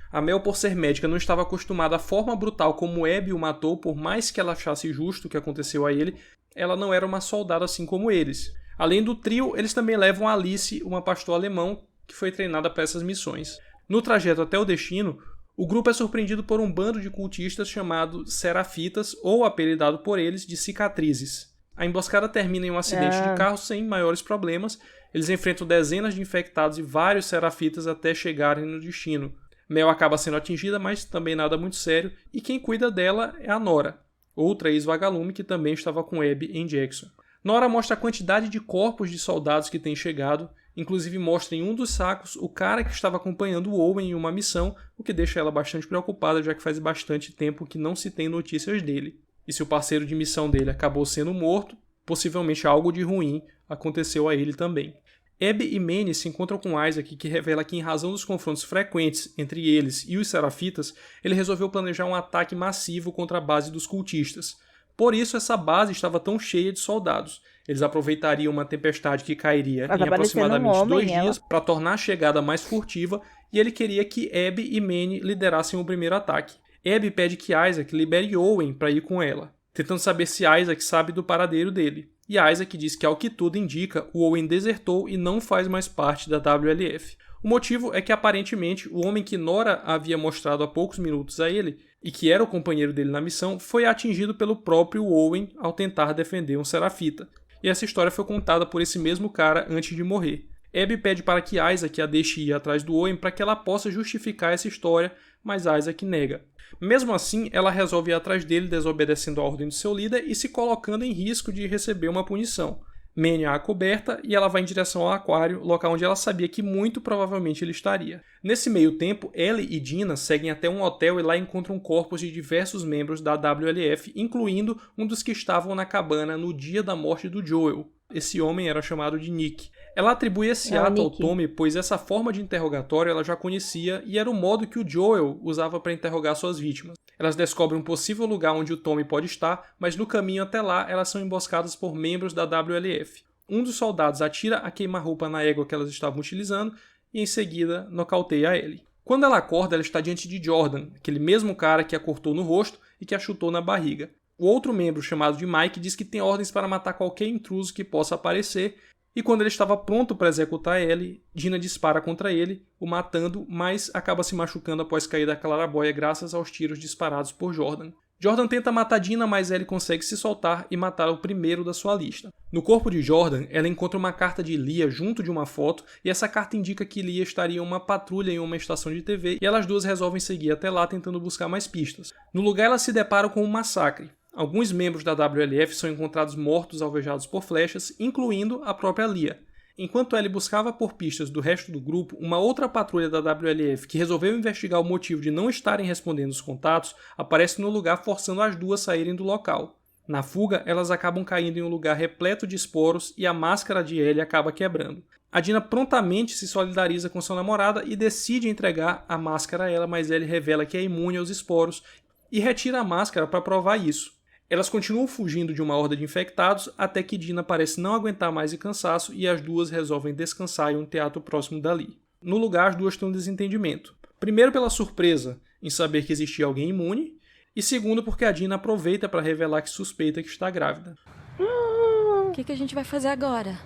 A Mel, por ser médica, não estava acostumada à forma brutal como Abby o matou, por mais que ela achasse justo o que aconteceu a ele, ela não era uma soldada assim como eles. Além do trio, eles também levam a Alice, uma pastor alemão, que foi treinada para essas missões. No trajeto até o destino, o grupo é surpreendido por um bando de cultistas chamado Serafitas, ou apelidado por eles de Cicatrizes. A emboscada termina em um acidente de carro sem maiores problemas, eles enfrentam dezenas de infectados e vários Serafitas até chegarem no destino. Mel acaba sendo atingida, mas também nada muito sério, e quem cuida dela é a Nora, outra ex-vagalume que também estava com Abby em Jackson. Nora mostra a quantidade de corpos de soldados que têm chegado, inclusive mostra em um dos sacos o cara que estava acompanhando o Owen em uma missão, o que deixa ela bastante preocupada, já que faz bastante tempo que não se tem notícias dele. E se o parceiro de missão dele acabou sendo morto, possivelmente algo de ruim aconteceu a ele também. Abby e Manny se encontram com Isaac, que revela que em razão dos confrontos frequentes entre eles e os Serafitas, ele resolveu planejar um ataque massivo contra a base dos cultistas. Por isso essa base estava tão cheia de soldados. Eles aproveitariam uma tempestade que cairia em aproximadamente 2 dias para tornar a chegada mais furtiva, e ele queria que Abby e Manny liderassem o primeiro ataque. Abby pede que Isaac libere Owen para ir com ela, tentando saber se Isaac sabe do paradeiro dele. E Isaac diz que, ao que tudo indica, o Owen desertou e não faz mais parte da WLF. O motivo é que, aparentemente, o homem que Nora havia mostrado há poucos minutos a ele, e que era o companheiro dele na missão, foi atingido pelo próprio Owen ao tentar defender um Serafita. E essa história foi contada por esse mesmo cara antes de morrer. Abby pede para que Isaac a deixe ir atrás do Owen para que ela possa justificar essa história, mas Isaac nega. Mesmo assim, ela resolve ir atrás dele, desobedecendo a ordem do seu líder e se colocando em risco de receber uma punição. Manny a acoberta e ela vai em direção ao aquário, local onde ela sabia que muito provavelmente ele estaria. Nesse meio tempo, Ellie e Dina seguem até um hotel e lá encontram corpos de diversos membros da WLF, incluindo um dos que estavam na cabana no dia da morte do Joel. Esse homem era chamado de Nick. Ela atribui esse ato ao Tommy, pois essa forma de interrogatório ela já conhecia e era o modo que o Joel usava para interrogar suas vítimas. Elas descobrem um possível lugar onde o Tommy pode estar, mas no caminho até lá elas são emboscadas por membros da WLF. Um dos soldados atira a queima-roupa na égua que elas estavam utilizando e em seguida nocauteia ele. Quando ela acorda, ela está diante de Jordan, aquele mesmo cara que a cortou no rosto e que a chutou na barriga. O outro membro, chamado de Mike, diz que tem ordens para matar qualquer intruso que possa aparecer, e quando ele estava pronto para executar Ellie, Dina dispara contra ele, o matando, mas acaba se machucando após cair da claraboia graças aos tiros disparados por Jordan. Jordan tenta matar Dina, mas Ellie consegue se soltar e matar o primeiro da sua lista. No corpo de Jordan, ela encontra uma carta de Lia junto de uma foto, e essa carta indica que Lia estaria em uma patrulha em uma estação de TV, e elas duas resolvem seguir até lá tentando buscar mais pistas. No lugar, elas se deparam com um massacre. Alguns membros da WLF são encontrados mortos alvejados por flechas, incluindo a própria Lia. Enquanto Ellie buscava por pistas do resto do grupo, uma outra patrulha da WLF que resolveu investigar o motivo de não estarem respondendo os contatos aparece no lugar forçando as duas a saírem do local. Na fuga, elas acabam caindo em um lugar repleto de esporos e a máscara de Ellie acaba quebrando. A Dina prontamente se solidariza com sua namorada e decide entregar a máscara a ela, mas Ellie revela que é imune aos esporos e retira a máscara para provar isso. Elas continuam fugindo de uma horda de infectados até que Dina parece não aguentar mais o cansaço e as duas resolvem descansar em um teatro próximo dali. No lugar, as duas têm um desentendimento. Primeiro pela surpresa em saber que existia alguém imune, e segundo porque a Dina aproveita para revelar que suspeita que está grávida. O que a gente vai fazer agora?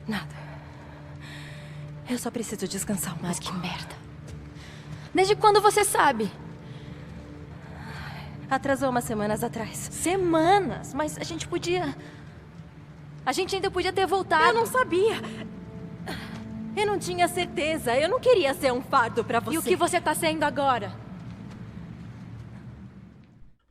Nada. Eu só preciso descansar um pouco. Mas que merda. Desde quando você sabe? Atrasou umas semanas atrás. Semanas? Mas a gente podia... A gente ainda podia ter voltado. Eu não sabia. Eu não tinha certeza. Eu não queria ser um fardo pra você. E o que você tá sendo agora?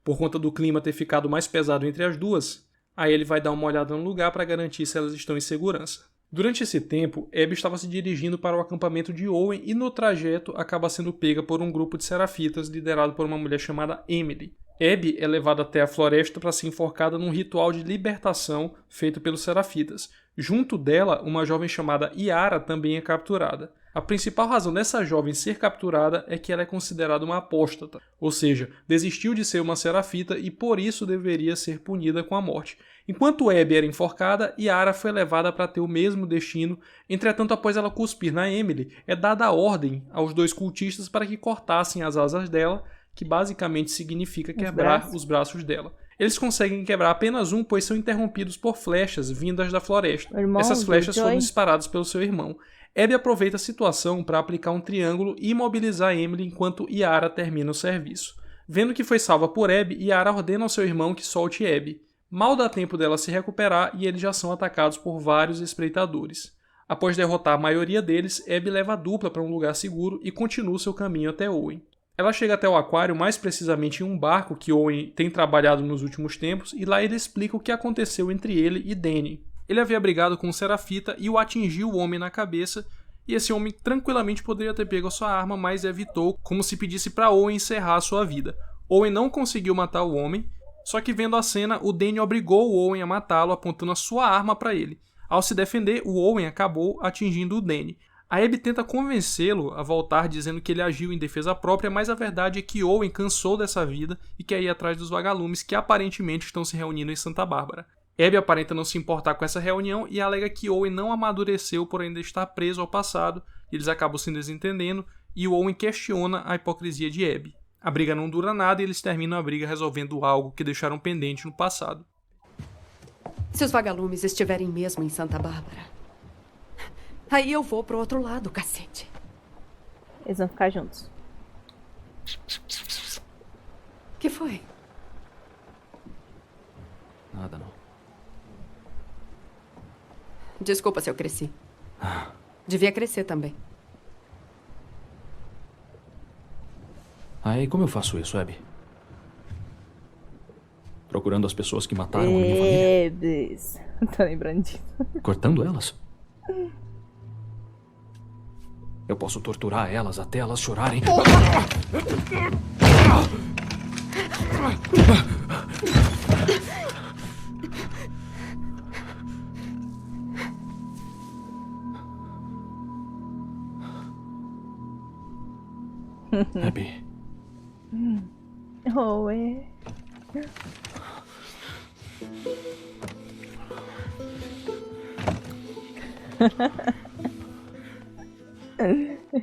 Por conta do clima ter ficado mais pesado entre as duas, aí ele vai dar uma olhada no lugar para garantir se elas estão em segurança. Durante esse tempo, Abby estava se dirigindo para o acampamento de Owen e no trajeto acaba sendo pega por um grupo de serafitas liderado por uma mulher chamada Emily. Abby é levada até a floresta para ser enforcada num ritual de libertação feito pelos serafitas. Junto dela, uma jovem chamada Yara também é capturada. A principal razão dessa jovem ser capturada é que ela é considerada uma apóstata, ou seja, desistiu de ser uma serafita e por isso deveria ser punida com a morte. Enquanto Abby era enforcada, Yara foi levada para ter o mesmo destino, entretanto após ela cuspir na Emily, é dada a ordem aos dois cultistas para que cortassem as asas dela, que basicamente significa quebrar os braços dela. Eles conseguem quebrar apenas um, pois são interrompidos por flechas vindas da floresta. Essas flechas foram disparadas pelo seu irmão. Abby aproveita a situação para aplicar um triângulo e imobilizar Emily enquanto Yara termina o serviço. Vendo que foi salva por Abby, Yara ordena ao seu irmão que solte Abby. Mal dá tempo dela se recuperar e eles já são atacados por vários espreitadores. Após derrotar a maioria deles, Abby leva a dupla para um lugar seguro e continua seu caminho até Owen. Ela chega até o aquário, mais precisamente em um barco que Owen tem trabalhado nos últimos tempos, e lá ele explica o que aconteceu entre ele e Danny. Ele havia brigado com um serafita e o atingiu o homem na cabeça, e esse homem tranquilamente poderia ter pego a sua arma, mas evitou, como se pedisse para Owen encerrar a sua vida. Owen não conseguiu matar o homem, só que vendo a cena, o Danny obrigou o Owen a matá-lo, apontando a sua arma para ele. Ao se defender, o Owen acabou atingindo o Danny. A Abby tenta convencê-lo a voltar, dizendo que ele agiu em defesa própria, mas a verdade é que Owen cansou dessa vida e quer ir atrás dos vagalumes que aparentemente estão se reunindo em Santa Bárbara. Abby aparenta não se importar com essa reunião e alega que Owen não amadureceu por ainda estar preso ao passado, eles acabam se desentendendo e o Owen questiona a hipocrisia de Abby. A briga não dura nada e eles terminam a briga resolvendo algo que deixaram pendente no passado. Se os vagalumes estiverem mesmo em Santa Bárbara, aí eu vou pro outro lado, cacete. Eles vão ficar juntos. Que foi? Nada, não. Desculpa se eu cresci. Devia crescer também. Aí, como eu faço isso, Abby? Procurando as pessoas que mataram a minha família? Tô lembrando disso. Cortando elas? Eu posso torturar elas até elas chorarem. Abby. Owen.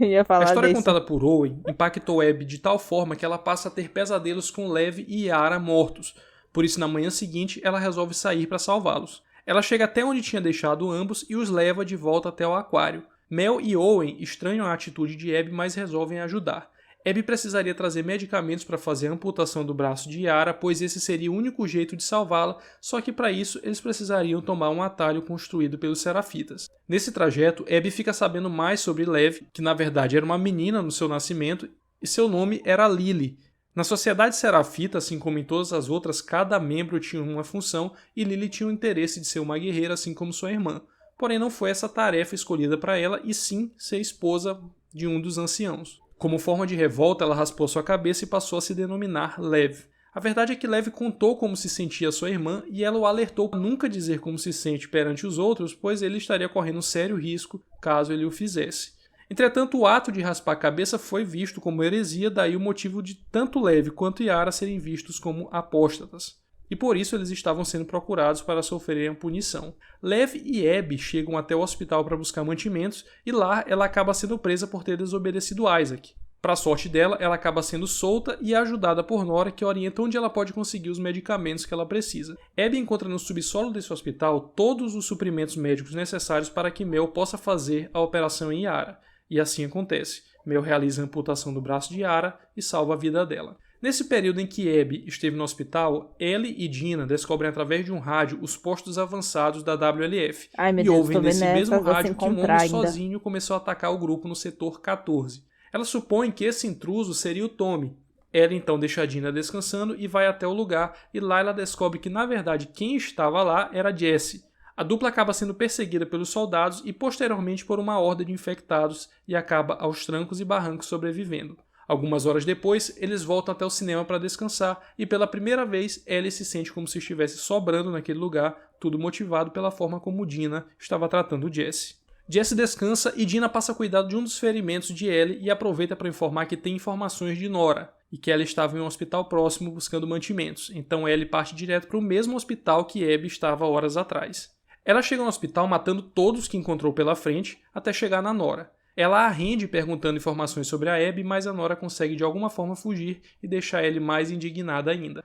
Ia falar a história desse. contada por Owen impactou Abby de tal forma que ela passa a ter pesadelos com Lev e Yara mortos. Por isso, na manhã seguinte, ela resolve sair para salvá-los. Ela chega até onde tinha deixado ambos e os leva de volta até o aquário. Mel e Owen estranham a atitude de Abby, mas resolvem ajudar. Abby precisaria trazer medicamentos para fazer a amputação do braço de Yara, pois esse seria o único jeito de salvá-la, só que para isso eles precisariam tomar um atalho construído pelos serafitas. Nesse trajeto, Abby fica sabendo mais sobre Lev, que na verdade era uma menina no seu nascimento, e seu nome era Lily. Na Sociedade Serafita, assim como em todas as outras, cada membro tinha uma função e Lily tinha o interesse de ser uma guerreira assim como sua irmã. Porém não foi essa tarefa escolhida para ela e sim ser esposa de um dos anciãos. Como forma de revolta, ela raspou sua cabeça e passou a se denominar Lev. A verdade é que Lev contou como se sentia sua irmã e ela o alertou a nunca dizer como se sente perante os outros, pois ele estaria correndo sério risco caso ele o fizesse. Entretanto, o ato de raspar a cabeça foi visto como heresia, daí o motivo de tanto Lev quanto Yara serem vistos como apóstatas. E por isso eles estavam sendo procurados para sofrerem a punição. Lev e Abby chegam até o hospital para buscar mantimentos e lá ela acaba sendo presa por ter desobedecido Isaac. Para a sorte dela, ela acaba sendo solta e ajudada por Nora, que orienta onde ela pode conseguir os medicamentos que ela precisa. Abby encontra no subsolo desse hospital todos os suprimentos médicos necessários para que Mel possa fazer a operação em Yara. E assim acontece. Mel realiza a amputação do braço de Yara e salva a vida dela. Nesse período em que Abby esteve no hospital, Ellie e Dina descobrem através de um rádio os postos avançados da WLF. E ouvem nesse mesmo rádio que um homem sozinho começou a atacar o grupo no setor 14. Ela supõe que esse intruso seria o Tommy. Ela então deixa a Dina descansando e vai até o lugar, e lá ela descobre que na verdade quem estava lá era Jesse. A dupla acaba sendo perseguida pelos soldados e posteriormente por uma horda de infectados e acaba aos trancos e barrancos sobrevivendo. Algumas horas depois, eles voltam até o cinema para descansar e pela primeira vez Ellie se sente como se estivesse sobrando naquele lugar, tudo motivado pela forma como Dina estava tratando Jesse. Jesse descansa e Dina passa a cuidar de um dos ferimentos de Ellie e aproveita para informar que tem informações de Nora e que ela estava em um hospital próximo buscando mantimentos. Então Ellie parte direto para o mesmo hospital que Abby estava horas atrás. Ela chega no hospital matando todos que encontrou pela frente até chegar na Nora. Ela a rende perguntando informações sobre a Abby, mas a Nora consegue de alguma forma fugir e deixar Ellie mais indignada ainda.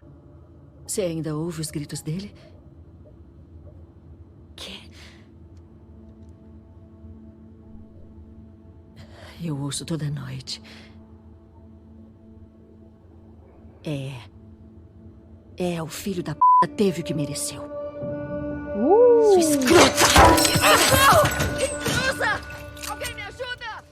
Você ainda ouve os gritos dele? Eu ouço toda noite. O filho da p*** teve o que mereceu. Sua escrota! Intrusa! Alguém me ajuda!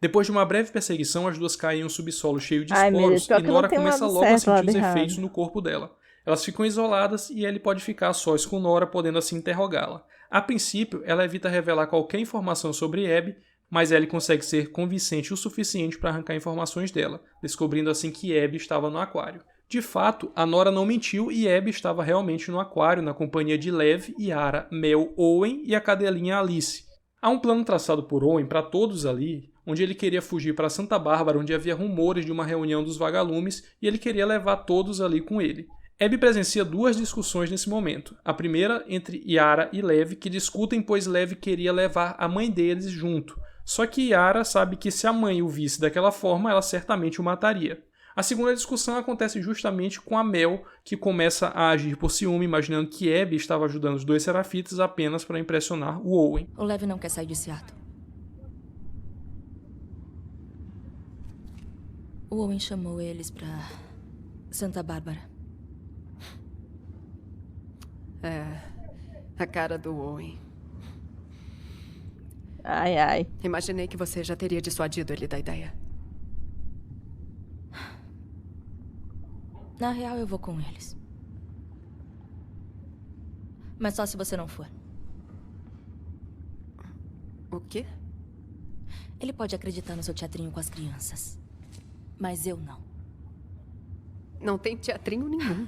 Depois de uma breve perseguição, as duas caem em um subsolo cheio de esporos e Nora começa logo a sentir os efeitos no corpo dela. Elas ficam isoladas e Ellie pode ficar a sós com Nora, podendo assim interrogá-la. A princípio, ela evita revelar qualquer informação sobre Abby, mas Ellie consegue ser convincente o suficiente para arrancar informações dela, descobrindo assim que Abby estava no aquário. De fato, a Nora não mentiu e Abby estava realmente no aquário, na companhia de Lev, Yara, Mel, Owen e a cadelinha Alice. Há um plano traçado por Owen para todos ali, onde ele queria fugir para Santa Bárbara, onde havia rumores de uma reunião dos vagalumes, e ele queria levar todos ali com ele. Abby presencia duas discussões nesse momento. A primeira entre Yara e Lev, que discutem pois Lev queria levar a mãe deles junto. Só que Yara sabe que se a mãe o visse daquela forma, ela certamente o mataria. A segunda discussão acontece justamente com a Mel, que começa a agir por ciúme, imaginando que Abby estava ajudando os dois serafitas apenas para impressionar o Owen. O Lev não quer sair de Seattle. O Owen chamou eles pra Santa Bárbara. A cara do Owen. Ai, ai. Imaginei que você já teria dissuadido ele da ideia. Na real, eu vou com eles. Mas só se você não for. O quê? Ele pode acreditar no seu teatrinho com as crianças. Mas eu não. Não tem teatrinho nenhum.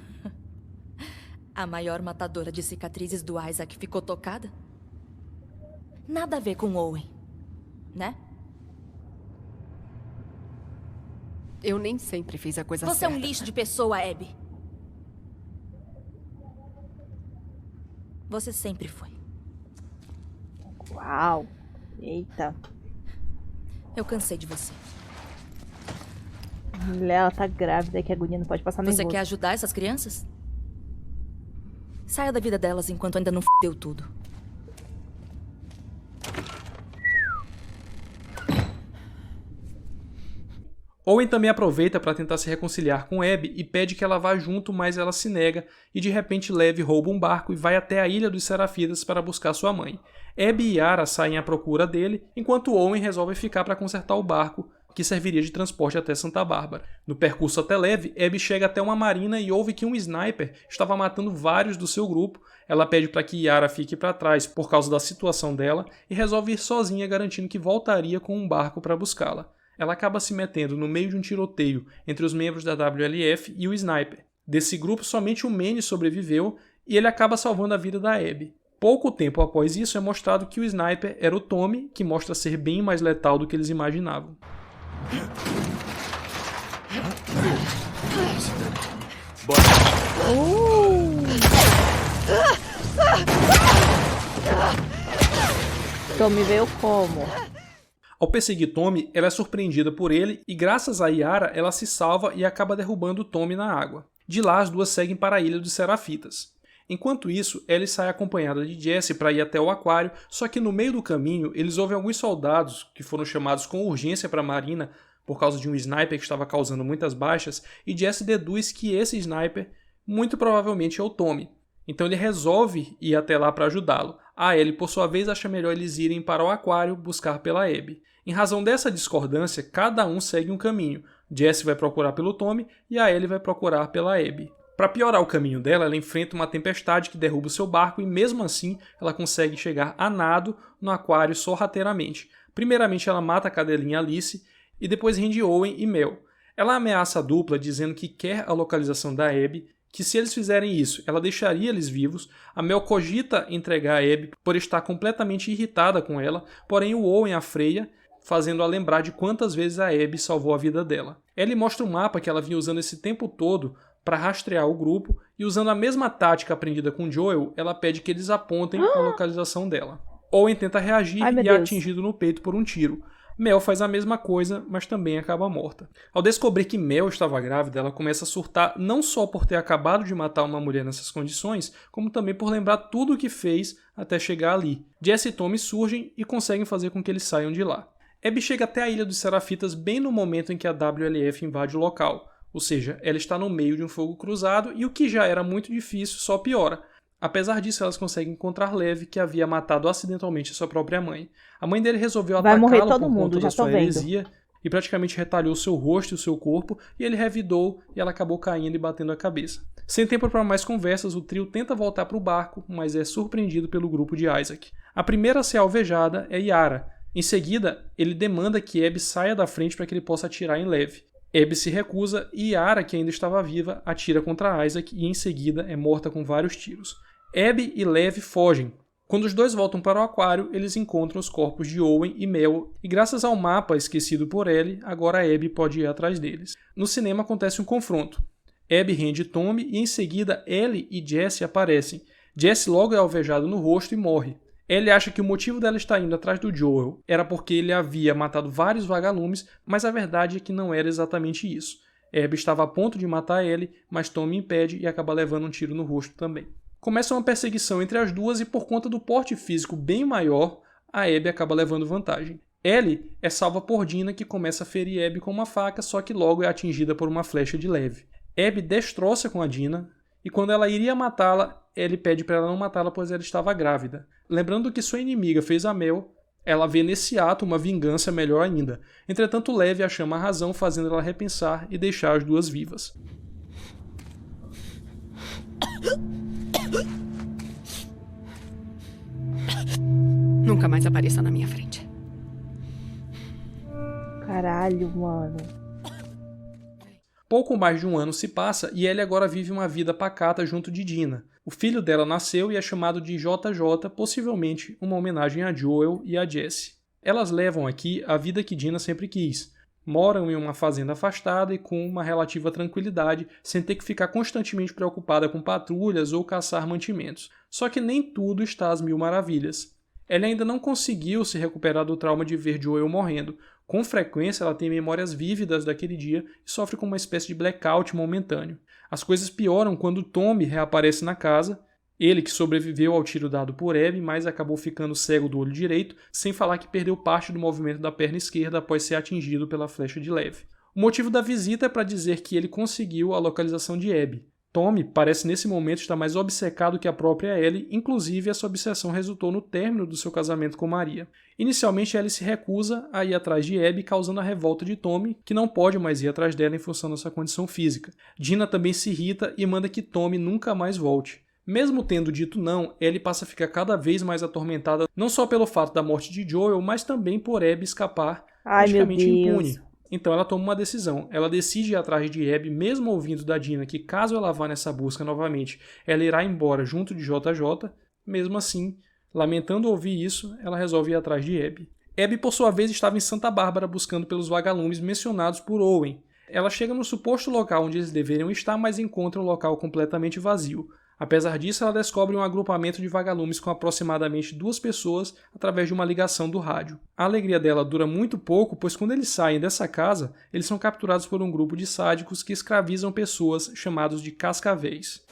A maior matadora de cicatrizes do Isaac ficou tocada? Nada a ver com Owen, né? Eu nem sempre fiz a coisa certa. Você é um lixo de pessoa, Abby. Você sempre foi. Uau. Eita. Eu cansei de você. Ela tá grávida, que a agonia não pode passar nervoso. Você quer ajudar essas crianças? Saia da vida delas enquanto ainda não fudeu tudo. Owen também aproveita para tentar se reconciliar com Abby e pede que ela vá junto, mas ela se nega e de repente Lev rouba um barco e vai até a Ilha dos Serafitas para buscar sua mãe. Abby e Yara saem à procura dele, enquanto Owen resolve ficar para consertar o barco, que serviria de transporte até Santa Bárbara. No percurso até Lev, Abby chega até uma marina e ouve que um sniper estava matando vários do seu grupo. Ela pede para que Yara fique para trás por causa da situação dela e resolve ir sozinha, garantindo que voltaria com um barco para buscá-la. Ela acaba se metendo no meio de um tiroteio entre os membros da WLF e o sniper. Desse grupo, somente o Manny sobreviveu e ele acaba salvando a vida da Abby. Pouco tempo após isso, é mostrado que o sniper era o Tommy, que mostra ser bem mais letal do que eles imaginavam. Tommy veio como? Ao perseguir Tommy, ela é surpreendida por ele e graças a Yara, ela se salva e acaba derrubando Tommy na água. De lá, as duas seguem para a ilha dos Serafitas. Enquanto isso, Ellie sai acompanhada de Jesse para ir até o aquário, só que no meio do caminho, eles ouvem alguns soldados que foram chamados com urgência para a marina por causa de um sniper que estava causando muitas baixas, e Jesse deduz que esse sniper muito provavelmente é o Tommy. Então ele resolve ir até lá para ajudá-lo. A Ellie, por sua vez, acha melhor eles irem para o aquário buscar pela Abby. Em razão dessa discordância, cada um segue um caminho. Jesse vai procurar pelo Tommy e a Ellie vai procurar pela Abby. Para piorar o caminho dela, ela enfrenta uma tempestade que derruba o seu barco e mesmo assim ela consegue chegar a nado no aquário sorrateiramente. Primeiramente ela mata a cadelinha Alice e depois rende Owen e Mel. Ela ameaça a dupla dizendo que quer a localização da Abby, que se eles fizerem isso, ela deixaria eles vivos. A Mel cogita entregar a Abby por estar completamente irritada com ela, porém o Owen a freia, fazendo-a lembrar de quantas vezes a Abby salvou a vida dela. Ellie mostra o mapa que ela vinha usando esse tempo todo para rastrear o grupo, e usando a mesma tática aprendida com Joel, ela pede que eles apontem a localização dela. Owen tenta reagir e é atingido no peito por um tiro. Mel faz a mesma coisa, mas também acaba morta. Ao descobrir que Mel estava grávida, ela começa a surtar não só por ter acabado de matar uma mulher nessas condições, como também por lembrar tudo o que fez até chegar ali. Jesse e Tommy surgem e conseguem fazer com que eles saiam de lá. Abby chega até a Ilha dos Serafitas bem no momento em que a WLF invade o local. Ou seja, ela está no meio de um fogo cruzado e o que já era muito difícil só piora. Apesar disso, elas conseguem encontrar Lev, que havia matado acidentalmente sua própria mãe. A mãe dele resolveu atacá-lo por conta da sua heresia e praticamente retalhou seu rosto e o seu corpo, e ele revidou e ela acabou caindo e batendo a cabeça. Sem tempo para mais conversas, o trio tenta voltar para o barco, mas é surpreendido pelo grupo de Isaac. A primeira a ser alvejada é Yara. Em seguida, ele demanda que Abby saia da frente para que ele possa atirar em Lev. Abby se recusa e Yara, que ainda estava viva, atira contra Isaac e em seguida é morta com vários tiros. Abby e Lev fogem. Quando os dois voltam para o aquário, eles encontram os corpos de Owen e Mel e graças ao mapa esquecido por Ellie, agora a Abby pode ir atrás deles. No cinema acontece um confronto. Abby rende Tommy e em seguida Ellie e Jesse aparecem. Jesse logo é alvejado no rosto e morre. Ellie acha que o motivo dela estar indo atrás do Joel era porque ele havia matado vários vagalumes, mas a verdade é que não era exatamente isso. Abby estava a ponto de matar Ellie, mas Tommy impede e acaba levando um tiro no rosto também. Começa uma perseguição entre as duas e por conta do porte físico bem maior, a Abby acaba levando vantagem. Ellie é salva por Dina, que começa a ferir Abby com uma faca, só que logo é atingida por uma flecha de Lev. Abby destroça com a Dina, e quando ela iria matá-la, Ellie pede para ela não matá-la pois ela estava grávida. Lembrando que sua inimiga fez a Mel, ela vê nesse ato uma vingança melhor ainda. Entretanto, Lev a chama a razão, fazendo ela repensar e deixar as duas vivas. Nunca mais apareça na minha frente. Caralho, mano. Pouco mais de um ano se passa e Ellie agora vive uma vida pacata junto de Dina. O filho dela nasceu e é chamado de JJ, possivelmente uma homenagem a Joel e a Jesse. Elas levam aqui a vida que Dina sempre quis. Moram em uma fazenda afastada e com uma relativa tranquilidade, sem ter que ficar constantemente preocupada com patrulhas ou caçar mantimentos. Só que nem tudo está às mil maravilhas. Ellie ainda não conseguiu se recuperar do trauma de ver Joel morrendo. Com frequência, ela tem memórias vívidas daquele dia e sofre com uma espécie de blackout momentâneo. As coisas pioram quando Tommy reaparece na casa, ele que sobreviveu ao tiro dado por Abby, mas acabou ficando cego do olho direito, sem falar que perdeu parte do movimento da perna esquerda após ser atingido pela flecha de Lev. O motivo da visita é para dizer que ele conseguiu a localização de Abby. Tommy parece nesse momento estar mais obcecado que a própria Ellie, inclusive essa obsessão resultou no término do seu casamento com Maria. Inicialmente Ellie se recusa a ir atrás de Abby, causando a revolta de Tommy, que não pode mais ir atrás dela em função da sua condição física. Dina também se irrita e manda que Tommy nunca mais volte. Mesmo tendo dito não, Ellie passa a ficar cada vez mais atormentada, não só pelo fato da morte de Joel, mas também por Abby escapar praticamente impune. Então ela toma uma decisão. Ela decide ir atrás de Abby, mesmo ouvindo da Dina que caso ela vá nessa busca novamente, ela irá embora junto de JJ. Mesmo assim, lamentando ouvir isso, ela resolve ir atrás de Abby. Abby, por sua vez, estava em Santa Bárbara buscando pelos vagalumes mencionados por Owen. Ela chega no suposto local onde eles deveriam estar, mas encontra o local completamente vazio. Apesar disso, ela descobre um agrupamento de vagalumes com aproximadamente 2 pessoas através de uma ligação do rádio. A alegria dela dura muito pouco, pois quando eles saem dessa casa, eles são capturados por um grupo de sádicos que escravizam pessoas chamados de cascavéis.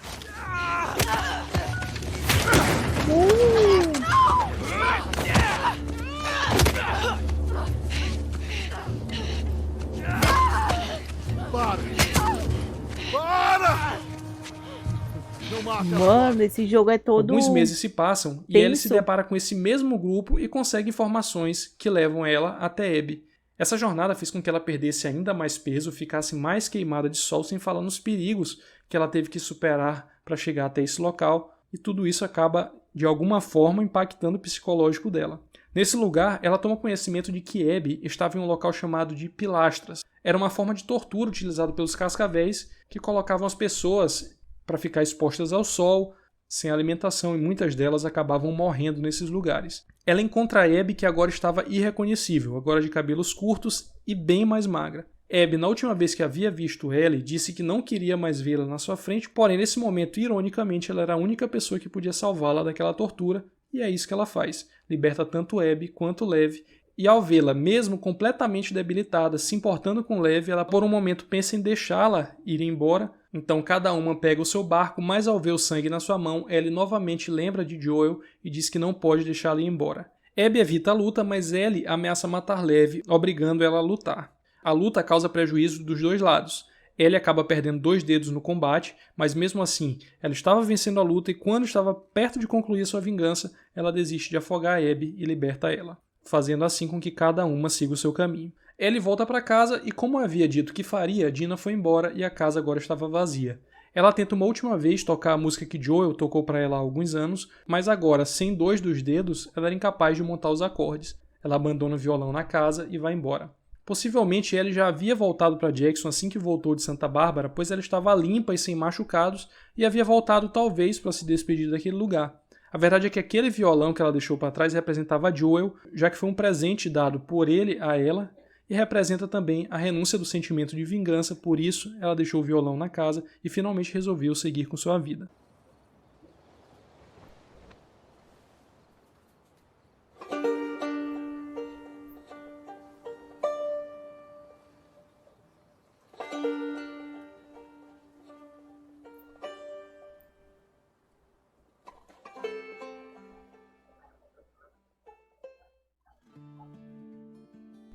Mano, esse jogo é todo... Alguns meses se passam e Ellie se depara com esse mesmo grupo e consegue informações que levam ela até Abby. Essa jornada fez com que ela perdesse ainda mais peso, ficasse mais queimada de sol, sem falar nos perigos que ela teve que superar para chegar até esse local, e tudo isso acaba, de alguma forma, impactando o psicológico dela. Nesse lugar, ela toma conhecimento de que Abby estava em um local chamado de pilastras. Era uma forma de tortura utilizada pelos cascavéis que colocavam as pessoas para ficar expostas ao sol, sem alimentação, e muitas delas acabavam morrendo nesses lugares. Ela encontra a Abby, que agora estava irreconhecível, agora de cabelos curtos e bem mais magra. Abby, na última vez que havia visto Ellie, disse que não queria mais vê-la na sua frente, porém nesse momento, ironicamente, ela era a única pessoa que podia salvá-la daquela tortura, e é isso que ela faz. Liberta tanto Abby quanto Lev, e ao vê-la, mesmo completamente debilitada, se importando com Lev, ela por um momento pensa em deixá-la ir embora. Então cada uma pega o seu barco, mas ao ver o sangue na sua mão, Ellie novamente lembra de Joel e diz que não pode deixá-la ir embora. Abby evita a luta, mas Ellie ameaça matar Lev, obrigando ela a lutar. A luta causa prejuízo dos dois lados. Ellie acaba perdendo 2 dedos no combate, mas mesmo assim, ela estava vencendo a luta e quando estava perto de concluir sua vingança, ela desiste de afogar Abby e liberta ela, fazendo assim com que cada uma siga o seu caminho. Ellie volta para casa e, como havia dito que faria, Dina foi embora e a casa agora estava vazia. Ela tenta uma última vez tocar a música que Joel tocou para ela há alguns anos, mas agora, sem 2 dos dedos, ela era incapaz de montar os acordes. Ela abandona o violão na casa e vai embora. Possivelmente Ellie já havia voltado para Jackson assim que voltou de Santa Bárbara, pois ela estava limpa e sem machucados e havia voltado talvez para se despedir daquele lugar. A verdade é que aquele violão que ela deixou para trás representava Joel, já que foi um presente dado por ele a ela, e representa também a renúncia do sentimento de vingança, por isso ela deixou o violão na casa e finalmente resolveu seguir com sua vida.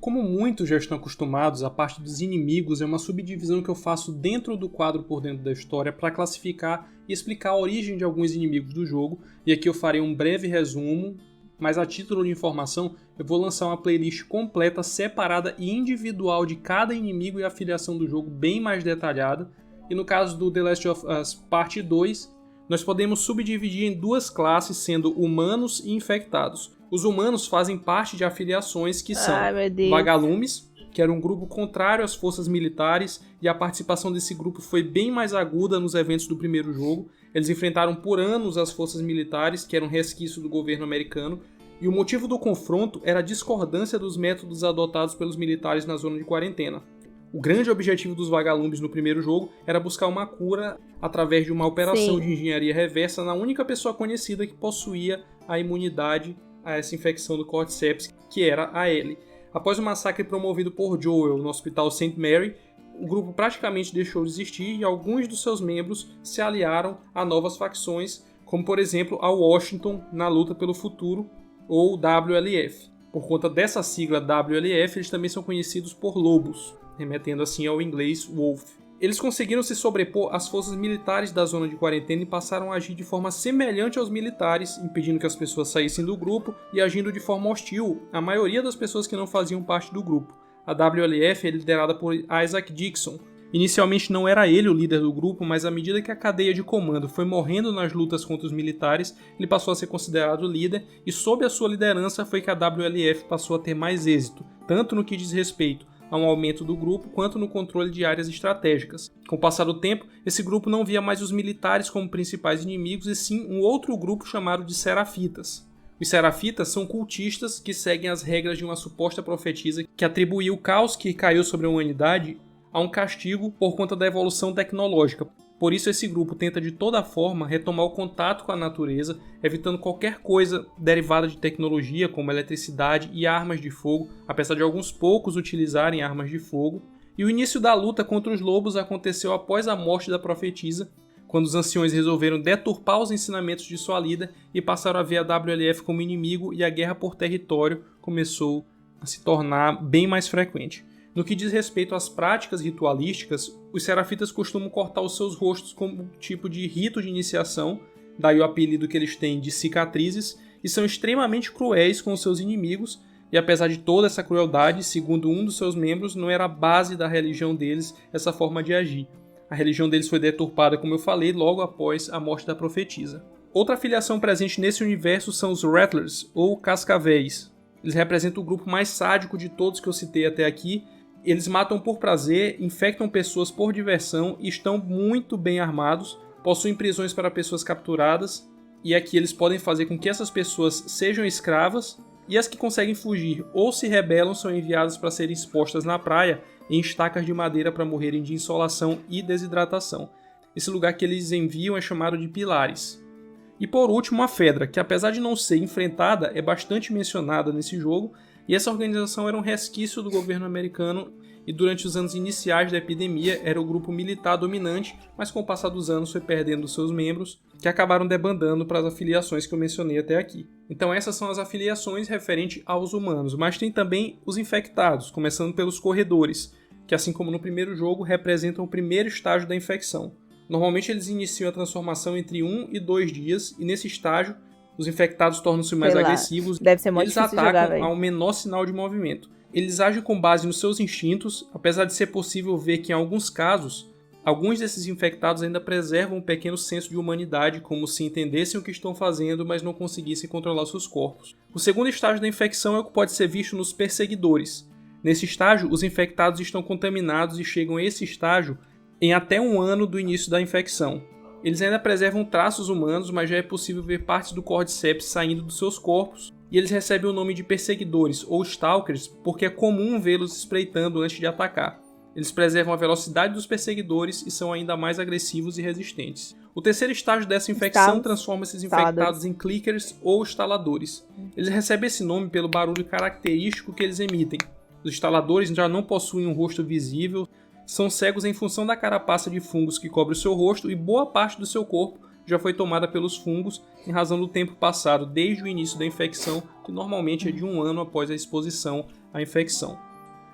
Como muitos já estão acostumados, a parte dos inimigos é uma subdivisão que eu faço dentro do quadro por dentro da história para classificar e explicar a origem de alguns inimigos do jogo, e aqui eu farei um breve resumo, mas a título de informação eu vou lançar uma playlist completa, separada e individual de cada inimigo e a afiliação do jogo bem mais detalhada, e no caso do The Last of Us Parte 2, nós podemos subdividir em 2 classes, sendo humanos e infectados. Os humanos fazem parte de afiliações que são vagalumes, que era um grupo contrário às forças militares, e a participação desse grupo foi bem mais aguda nos eventos do primeiro jogo. Eles enfrentaram por anos as forças militares, que eram resquício do governo americano, e o motivo do confronto era a discordância dos métodos adotados pelos militares na zona de quarentena. O grande objetivo dos vagalumes no primeiro jogo era buscar uma cura através de uma operação de engenharia reversa na única pessoa conhecida que possuía a imunidade a essa infecção do Cordyceps, que era a Ellie. Após o massacre promovido por Joel no Hospital St. Mary, o grupo praticamente deixou de existir e alguns dos seus membros se aliaram a novas facções, como por exemplo a Washington na luta pelo futuro, ou WLF. Por conta dessa sigla WLF, eles também são conhecidos por lobos, remetendo assim ao inglês wolf. Eles conseguiram se sobrepor às forças militares da zona de quarentena e passaram a agir de forma semelhante aos militares, impedindo que as pessoas saíssem do grupo e agindo de forma hostil à maioria das pessoas que não faziam parte do grupo. A WLF é liderada por Isaac Dixon. Inicialmente não era ele o líder do grupo, mas à medida que a cadeia de comando foi morrendo nas lutas contra os militares, ele passou a ser considerado líder e sob a sua liderança foi que a WLF passou a ter mais êxito, tanto no que diz respeito a um aumento do grupo quanto no controle de áreas estratégicas. Com o passar do tempo, esse grupo não via mais os militares como principais inimigos e sim um outro grupo chamado de Serafitas. Os Serafitas são cultistas que seguem as regras de uma suposta profetisa que atribuiu o caos que caiu sobre a humanidade a um castigo por conta da evolução tecnológica. Por isso esse grupo tenta de toda forma retomar o contato com a natureza, evitando qualquer coisa derivada de tecnologia como eletricidade e armas de fogo, apesar de alguns poucos utilizarem armas de fogo. E o início da luta contra os lobos aconteceu após a morte da profetisa, quando os anciões resolveram deturpar os ensinamentos de sua líder e passaram a ver a WLF como inimigo e a guerra por território começou a se tornar bem mais frequente. No que diz respeito às práticas ritualísticas, os Serafitas costumam cortar os seus rostos como tipo de rito de iniciação, daí o apelido que eles têm de cicatrizes, e são extremamente cruéis com os seus inimigos, e apesar de toda essa crueldade, segundo um dos seus membros, não era a base da religião deles essa forma de agir. A religião deles foi deturpada, como eu falei, logo após a morte da profetisa. Outra afiliação presente nesse universo são os Rattlers, ou Cascavéis. Eles representam o grupo mais sádico de todos que eu citei até aqui. Eles matam por prazer, infectam pessoas por diversão e estão muito bem armados, possuem prisões para pessoas capturadas, e aqui eles podem fazer com que essas pessoas sejam escravas, e as que conseguem fugir ou se rebelam são enviadas para serem expostas na praia em estacas de madeira para morrerem de insolação e desidratação. Esse lugar que eles enviam é chamado de Pilares. E por último, a Fedra, que apesar de não ser enfrentada, é bastante mencionada nesse jogo, e essa organização era um resquício do governo americano e durante os anos iniciais da epidemia era o grupo militar dominante, mas com o passar dos anos foi perdendo seus membros, que acabaram debandando para as afiliações que eu mencionei até aqui. Então essas são as afiliações referentes aos humanos, mas tem também os infectados, começando pelos corredores, que assim como no primeiro jogo representam o primeiro estágio da infecção. Normalmente eles iniciam a transformação entre 1 e 2 dias, e nesse estágio os infectados tornam-se mais agressivos. Deve ser muito eles difícil atacam jogar, ao menor sinal de movimento. Eles agem com base nos seus instintos, apesar de ser possível ver que em alguns casos, alguns desses infectados ainda preservam um pequeno senso de humanidade, como se entendessem o que estão fazendo, mas não conseguissem controlar seus corpos. O segundo estágio da infecção é o que pode ser visto nos perseguidores. Nesse estágio, os infectados estão contaminados e chegam a esse estágio em até 1 ano do início da infecção. Eles ainda preservam traços humanos, mas já é possível ver partes do Cordyceps saindo dos seus corpos, e eles recebem o nome de perseguidores ou stalkers porque é comum vê-los espreitando antes de atacar. Eles preservam a velocidade dos perseguidores e são ainda mais agressivos e resistentes. O terceiro estágio dessa infecção transforma esses infectados em clickers ou instaladores. Eles recebem esse nome pelo barulho característico que eles emitem. Os instaladores já não possuem um rosto visível, são cegos em função da carapaça de fungos que cobre o seu rosto e boa parte do seu corpo já foi tomada pelos fungos em razão do tempo passado desde o início da infecção, que normalmente é de 1 ano após a exposição à infecção.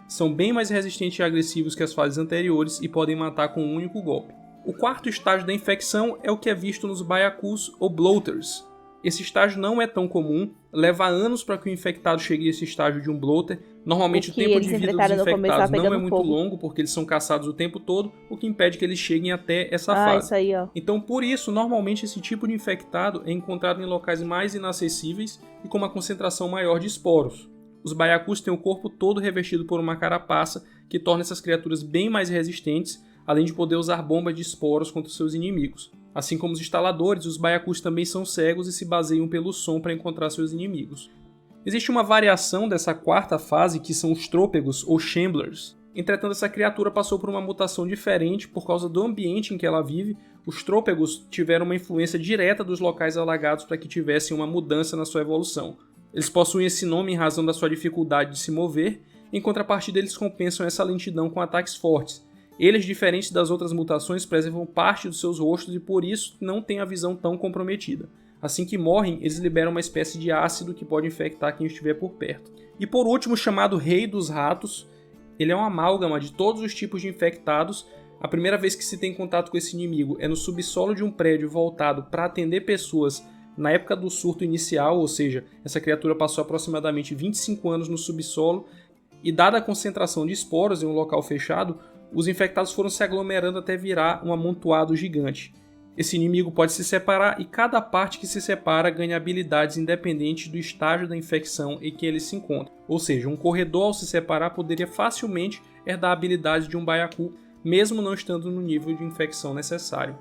São bem mais resistentes e agressivos que as fases anteriores e podem matar com um único golpe. O quarto estágio da infecção é o que é visto nos Byakus ou Bloaters. Esse estágio não é tão comum, leva anos para que o infectado chegue a esse estágio de um bloater. Normalmente o tempo de vida dos infectados não é muito longo, porque eles são caçados o tempo todo, o que impede que eles cheguem até essa fase. Isso aí, ó. Então por isso, normalmente esse tipo de infectado é encontrado em locais mais inacessíveis e com uma concentração maior de esporos. Os Byakus têm o corpo todo revestido por uma carapaça, que torna essas criaturas bem mais resistentes, além de poder usar bombas de esporos contra seus inimigos. Assim como os instaladores, os Byakus também são cegos e se baseiam pelo som para encontrar seus inimigos. Existe uma variação dessa quarta fase que são os trôpegos ou shamblers. Entretanto, essa criatura passou por uma mutação diferente por causa do ambiente em que ela vive. Os trôpegos tiveram uma influência direta dos locais alagados para que tivessem uma mudança na sua evolução. Eles possuem esse nome em razão da sua dificuldade de se mover, em contrapartida eles compensam essa lentidão com ataques fortes. Eles, diferentes das outras mutações, preservam parte dos seus rostos e por isso não têm a visão tão comprometida. Assim que morrem, eles liberam uma espécie de ácido que pode infectar quem estiver por perto. E por último, chamado Rei dos Ratos, ele é uma amálgama de todos os tipos de infectados, A primeira vez que se tem contato com esse inimigo é no subsolo de um prédio voltado para atender pessoas na época do surto inicial, ou seja, essa criatura passou aproximadamente 25 anos no subsolo e, dada a concentração de esporos em um local fechado, os infectados foram se aglomerando até virar um amontoado gigante. Esse inimigo pode se separar e cada parte que se separa ganha habilidades independentes do estágio da infecção em que ele se encontra. Ou seja, um corredor ao se separar poderia facilmente herdar habilidades de um baiacu, mesmo não estando no nível de infecção necessário.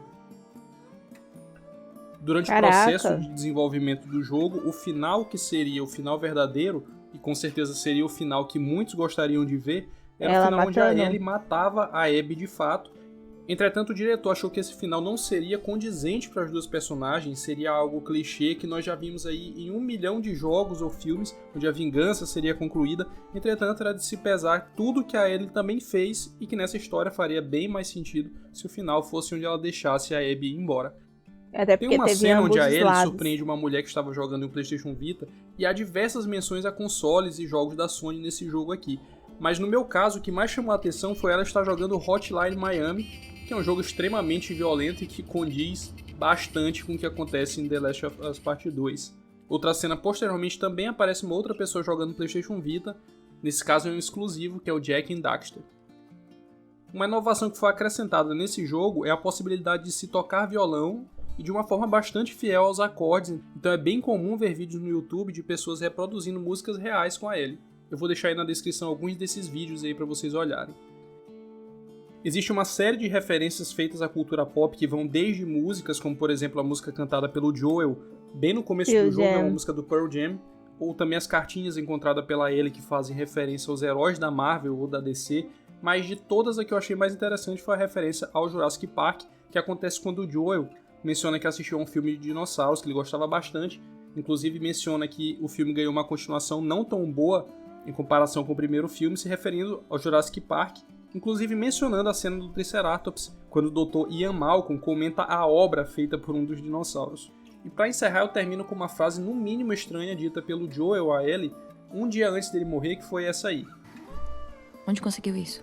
Durante o processo de desenvolvimento do jogo, o final que seria o final verdadeiro, e com certeza seria o final que muitos gostariam de ver, era o final onde a Ellie matava a Abby de fato. Entretanto, o diretor achou que esse final não seria condizente para as duas personagens, seria algo clichê que nós já vimos aí em 1 milhão de jogos ou filmes, onde a vingança seria concluída. Entretanto, era de se pesar tudo que a Ellie também fez e que nessa história faria bem mais sentido se o final fosse onde ela deixasse a Abby ir embora. Até Tem uma cena onde a Ellie lados. surpreende uma mulher que estava jogando em um PlayStation Vita e há diversas menções a consoles e jogos da Sony nesse jogo aqui. Mas no meu caso, o que mais chamou a atenção foi ela estar jogando Hotline Miami, que é um jogo extremamente violento e que condiz bastante com o que acontece em The Last of Us Part 2. Outra cena posteriormente também aparece uma outra pessoa jogando PlayStation Vita, nesse caso é um exclusivo, que é o Jack and Daxter. Uma inovação que foi acrescentada nesse jogo é a possibilidade de se tocar violão e de uma forma bastante fiel aos acordes, então é bem comum ver vídeos no YouTube de pessoas reproduzindo músicas reais com a Ellie. Eu vou deixar aí na descrição alguns desses vídeos aí para vocês olharem. Existe uma série de referências feitas à cultura pop que vão desde músicas, como por exemplo a música cantada pelo Joel, bem no começo do jogo, é uma música do Pearl Jam, ou também as cartinhas encontradas pela Ellie que fazem referência aos heróis da Marvel ou da DC, mas de todas a que eu achei mais interessante foi a referência ao Jurassic Park, que acontece quando o Joel menciona que assistiu a um filme de dinossauros que ele gostava bastante, inclusive menciona que o filme ganhou uma continuação não tão boa em comparação com o primeiro filme, se referindo ao Jurassic Park, inclusive mencionando a cena do Triceratops, quando o Dr. Ian Malcolm comenta a obra feita por um dos dinossauros. E para encerrar, eu termino com uma frase no mínimo estranha dita pelo Joel a Ellie um dia antes dele morrer, que foi essa aí. Onde conseguiu isso?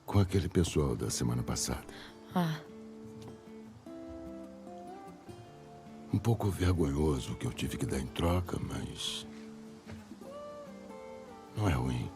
Com aquele pessoal da semana passada. Um pouco vergonhoso o que eu tive que dar em troca, mas não é ruim.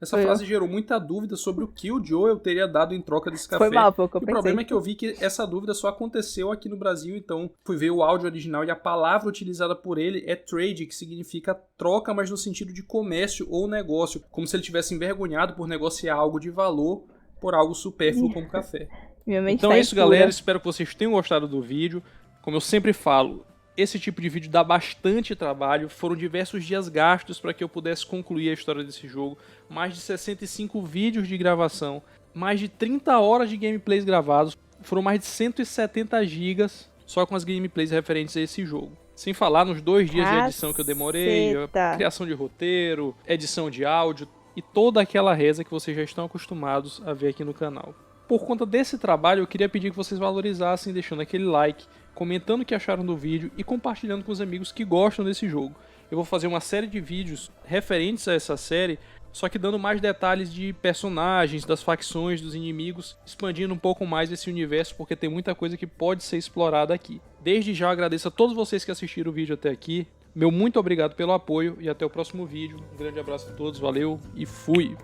Essa frase gerou muita dúvida sobre o que o Joel teria dado em troca desse café. Foi mal, foi o que eu E o pensei. problema é que eu vi que essa dúvida só aconteceu aqui no Brasil, então fui ver o áudio original e a palavra utilizada por ele é trade, que significa troca, mas no sentido de comércio ou negócio, como se ele tivesse envergonhado por negociar algo de valor por algo supérfluo como café. Então é isso, galera. Espero que vocês tenham gostado do vídeo. Como eu sempre falo, esse tipo de vídeo dá bastante trabalho. Foram diversos dias gastos para que eu pudesse concluir a história desse jogo. Mais de 65 vídeos de gravação. Mais de 30 horas de gameplays gravados. Foram mais de 170 gigas só com as gameplays referentes a esse jogo. Sem falar nos 2 dias de edição que eu demorei. A criação de roteiro, edição de áudio e toda aquela reza que vocês já estão acostumados a ver aqui no canal. Por conta desse trabalho, eu queria pedir que vocês valorizassem deixando aquele like, comentando o que acharam do vídeo e compartilhando com os amigos que gostam desse jogo. Eu vou fazer uma série de vídeos referentes a essa série, só que dando mais detalhes de personagens, das facções, dos inimigos, expandindo um pouco mais esse universo, porque tem muita coisa que pode ser explorada aqui. Desde já agradeço a todos vocês que assistiram o vídeo até aqui. Meu muito obrigado pelo apoio e até o próximo vídeo. Um grande abraço a todos, valeu e fui!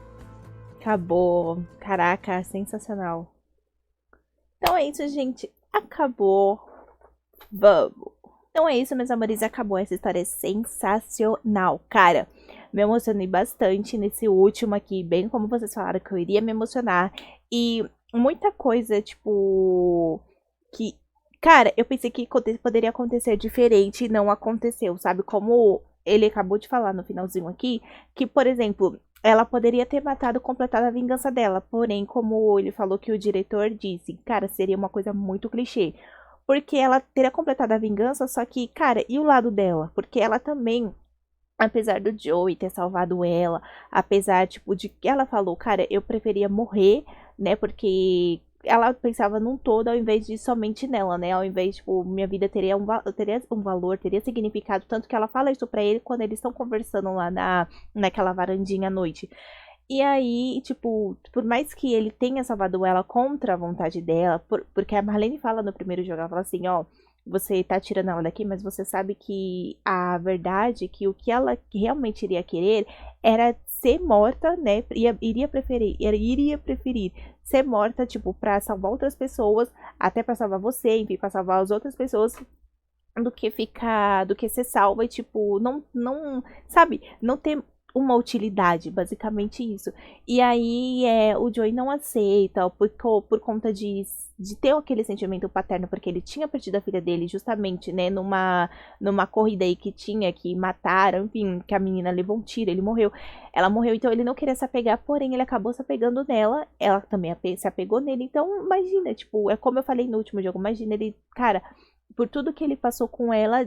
Acabou. Caraca, sensacional. Então é isso, gente. Acabou. Vamos. Então é isso, meus amores. Acabou. Essa história é sensacional. Cara, me emocionei bastante nesse último aqui. Bem como vocês falaram que eu iria me emocionar. E muita coisa, tipo... que... Cara, eu pensei que poderia acontecer diferente e não aconteceu, sabe? Como ele acabou de falar no finalzinho aqui, que, por exemplo... ela poderia ter matado, completado a vingança dela. Porém, como ele falou que o diretor disse, cara, seria uma coisa muito clichê. Porque ela teria completado a vingança, só que, cara, e o lado dela? Porque ela também, apesar do Joey ter salvado ela, apesar, tipo, de que ela falou, cara, eu preferia morrer, né? Porque ela pensava num todo ao invés de somente nela, né? Ao invés, tipo, minha vida teria teria um valor, teria significado. Tanto que ela fala isso pra ele quando eles estão conversando lá naquela varandinha à noite. E aí, tipo, por mais que ele tenha salvado ela contra a vontade dela, porque a Marlene fala no primeiro jogo, ela fala assim, ó, você tá tirando ela daqui, mas você sabe que a verdade, que o que ela realmente iria querer era ser morta, né? Iria preferir ser morta, tipo, pra salvar outras pessoas, até pra salvar você, enfim, pra salvar as outras pessoas, do que ser salva e, tipo, sabe, não ter uma utilidade, basicamente isso. E aí o Joey não aceita por conta de ter aquele sentimento paterno, porque ele tinha perdido a filha dele justamente, né, numa corrida aí que mataram, enfim, que a menina levou um tiro, ele morreu. Ela morreu, então ele não queria se apegar, porém ele acabou se apegando nela, ela também se apegou nele, então imagina, tipo, é como eu falei no último jogo, imagina ele, cara, por tudo que ele passou com ela,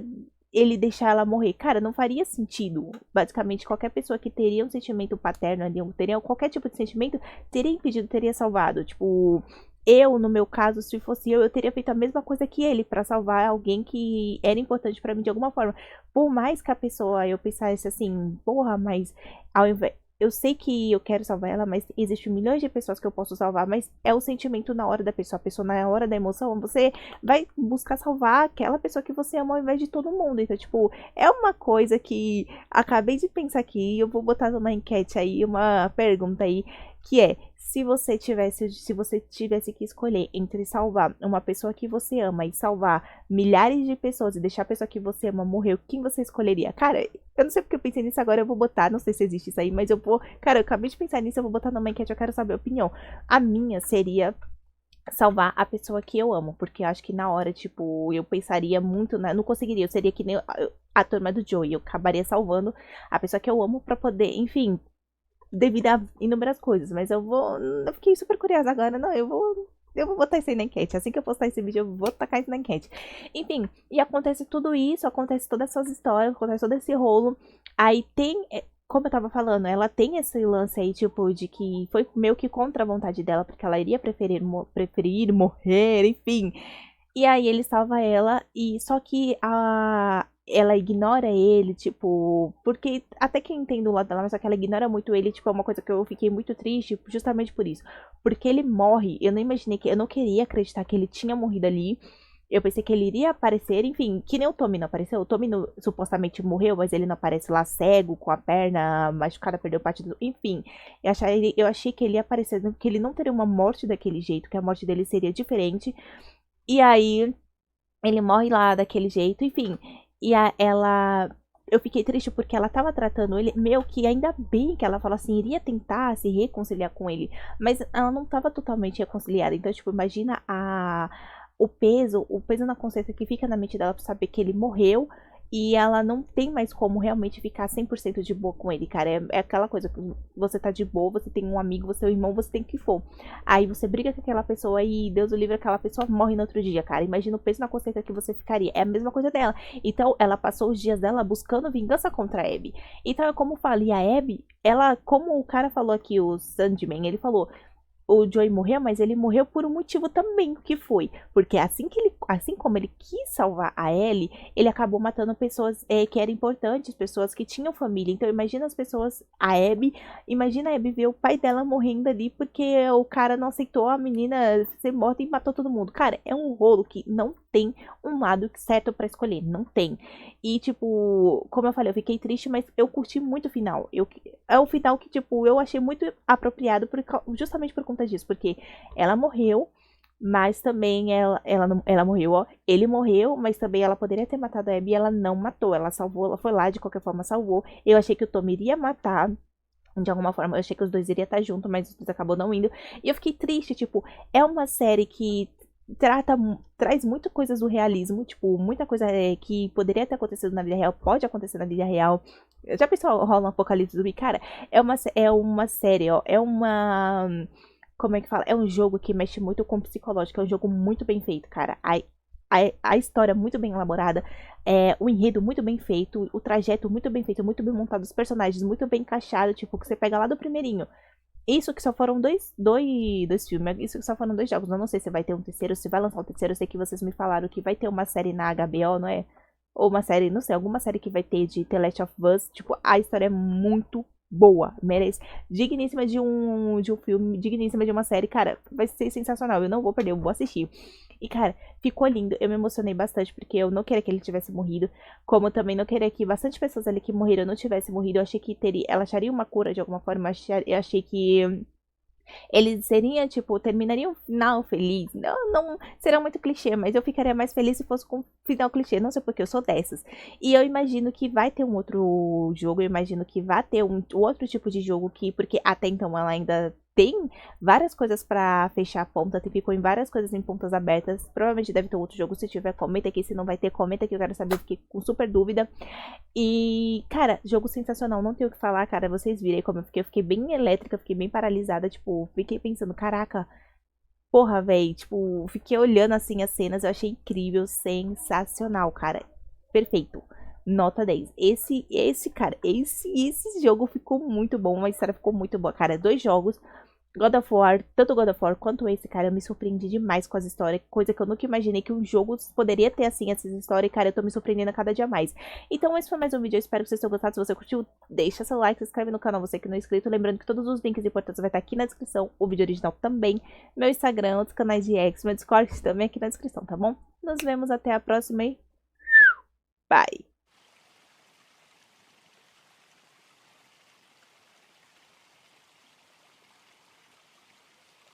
ele deixar ela morrer. Cara, não faria sentido. Basicamente, qualquer pessoa que teria um sentimento paterno ali, teria qualquer tipo de sentimento, teria impedido, teria salvado. Tipo, eu, no meu caso, se fosse eu teria feito a mesma coisa que ele pra salvar alguém que era importante pra mim de alguma forma. Por mais que a pessoa, eu pensasse assim, porra, mas ao invés... Eu sei que eu quero salvar ela, mas existem milhões de pessoas que eu posso salvar, mas é o sentimento na hora da pessoa. A pessoa na hora da emoção, você vai buscar salvar aquela pessoa que você ama ao invés de todo mundo. Então, tipo, é uma coisa que acabei de pensar aqui, eu vou botar numa enquete aí, uma pergunta aí, que é, se você tivesse que escolher entre salvar uma pessoa que você ama e salvar milhares de pessoas e deixar a pessoa que você ama morrer, quem você escolheria? Cara, eu não sei porque eu pensei nisso agora, eu vou botar, não sei se existe isso aí, mas eu vou, cara, eu acabei de pensar nisso, eu vou botar numa enquete, eu quero saber a opinião. A minha seria salvar a pessoa que eu amo, porque eu acho que na hora, tipo, eu pensaria muito, não conseguiria, eu seria que nem a turma do Joey, eu acabaria salvando a pessoa que eu amo pra poder, enfim, devido a inúmeras coisas, mas eu fiquei super curiosa agora, não, eu vou botar isso aí na enquete, assim que eu postar esse vídeo eu vou tacar isso na enquete. Enfim, e acontece tudo isso, acontece todas essas histórias, acontece todo esse rolo, aí tem, como eu tava falando, ela tem esse lance aí, tipo, de que foi meio que contra a vontade dela, porque ela iria preferir morrer, enfim. E aí ele salva ela, e só que ela ignora ele, tipo, porque até que eu entendo o lado dela, mas só que ela ignora muito ele, tipo, é uma coisa que eu fiquei muito triste justamente por isso. Porque ele morre, eu não imaginei eu não queria acreditar que ele tinha morrido ali. Eu pensei que ele iria aparecer, enfim, que nem o Tommy não apareceu. O Tommy supostamente morreu, mas ele não aparece lá cego, com a perna machucada, perdeu parte do... Enfim, eu achei que ele ia aparecer, que ele não teria uma morte daquele jeito, que a morte dele seria diferente. E aí, ele morre lá daquele jeito, enfim. E ela... Eu fiquei triste porque ela tava tratando ele meio que ainda bem que ela falou assim, iria tentar se reconciliar com ele. Mas ela não tava totalmente reconciliada. Então, tipo, imagina o peso na consciência que fica na mente dela pra saber que ele morreu. E ela não tem mais como realmente ficar 100% de boa com ele, cara. É aquela coisa que você tá de boa, você tem um amigo, você é um irmão, você tem que for. Aí você briga com aquela pessoa e Deus o livre, aquela pessoa morre no outro dia, cara. Imagina o peso na consciência que você ficaria. É a mesma coisa dela. Então ela passou os dias dela buscando vingança contra a Abby. Então é como eu falei, a Abby, ela, como o cara falou aqui, o Sandman, ele falou... O Joey morreu, mas ele morreu por um motivo também, que foi, porque assim como ele quis salvar a Ellie, ele acabou matando pessoas que eram importantes, pessoas que tinham família. Então imagina as pessoas, imagina a Abby ver o pai dela morrendo ali porque o cara não aceitou a menina ser morta e matou todo mundo. Cara, é um rolo que não tem um lado certo pra escolher, não tem. E tipo, como eu falei, eu fiquei triste, mas eu curti muito o final. É o final que, tipo, eu achei muito apropriado justamente por conta disso, porque ela morreu, mas também ela morreu, ó. Ele morreu, mas também ela poderia ter matado a Abby e ela não matou. Ela salvou, ela foi lá, de qualquer forma salvou. Eu achei que o Tom iria matar. De alguma forma, eu achei que os dois iriam estar juntos, mas os dois acabou não indo. E eu fiquei triste, tipo, é uma série que traz muitas coisas do realismo, tipo, muita coisa que poderia ter acontecido na vida real, pode acontecer na vida real. Já pensou, rola um apocalipse zumbi? Cara, é uma série, ó, como é que fala? É um jogo que mexe muito com o psicológico, é um jogo muito bem feito, cara. A história muito bem elaborada, o enredo muito bem feito, o trajeto muito bem feito, muito bem montado, os personagens muito bem encaixados, tipo, que você pega lá do primeirinho. Isso que só foram dois filmes, isso que só foram 2 jogos. Eu não sei se vai ter um terceiro, se vai lançar um terceiro. Eu sei que vocês me falaram que vai ter uma série na HBO, não é? Ou uma série, não sei, alguma série que vai ter de The Last of Us. Tipo, a história é muito boa, merece. Digníssima de um filme, digníssima de uma série. Cara, vai ser sensacional. Eu não vou perder, eu vou assistir. E, cara, ficou lindo. Eu me emocionei bastante, porque eu não queria que ele tivesse morrido. Como eu também não queria que bastante pessoas ali que morreram não tivessem morrido. Eu achei que ela acharia uma cura de alguma forma. Eu achei que eles seriam, tipo, terminariam um final feliz. Não será muito clichê, mas eu ficaria mais feliz se fosse com um final clichê. Não sei porque eu sou dessas. E eu imagino que vai ter um outro jogo. Eu imagino que vai ter um outro tipo de jogo que, porque até então ela ainda tem várias coisas pra fechar a ponta. Ficou em várias coisas em pontas abertas. Provavelmente deve ter outro jogo. Se tiver, comenta aqui. Se não vai ter, comenta aqui. Eu quero saber. Eu fiquei com super dúvida. E, cara, jogo sensacional. Não tenho o que falar, cara. Vocês viram aí como eu fiquei. Eu fiquei bem elétrica. Fiquei bem paralisada. Tipo, fiquei pensando, caraca. Porra, velho. Tipo, fiquei olhando assim as cenas. Eu achei incrível. Sensacional, cara. Perfeito. Nota 10. Esse jogo ficou muito bom. A história ficou muito boa, cara. 2 jogos. God of War, tanto God of War quanto esse, cara, eu me surpreendi demais com as histórias, coisa que eu nunca imaginei que um jogo poderia ter, assim, essas histórias, e, cara, eu tô me surpreendendo a cada dia mais. Então, esse foi mais um vídeo, eu espero que vocês tenham gostado. Se você curtiu, deixa seu like, se inscreve no canal, você que não é inscrito, lembrando que todos os links importantes vai estar aqui na descrição, o vídeo original também, meu Instagram, outros canais de X, meu Discord também aqui na descrição, tá bom? Nos vemos até a próxima e bye!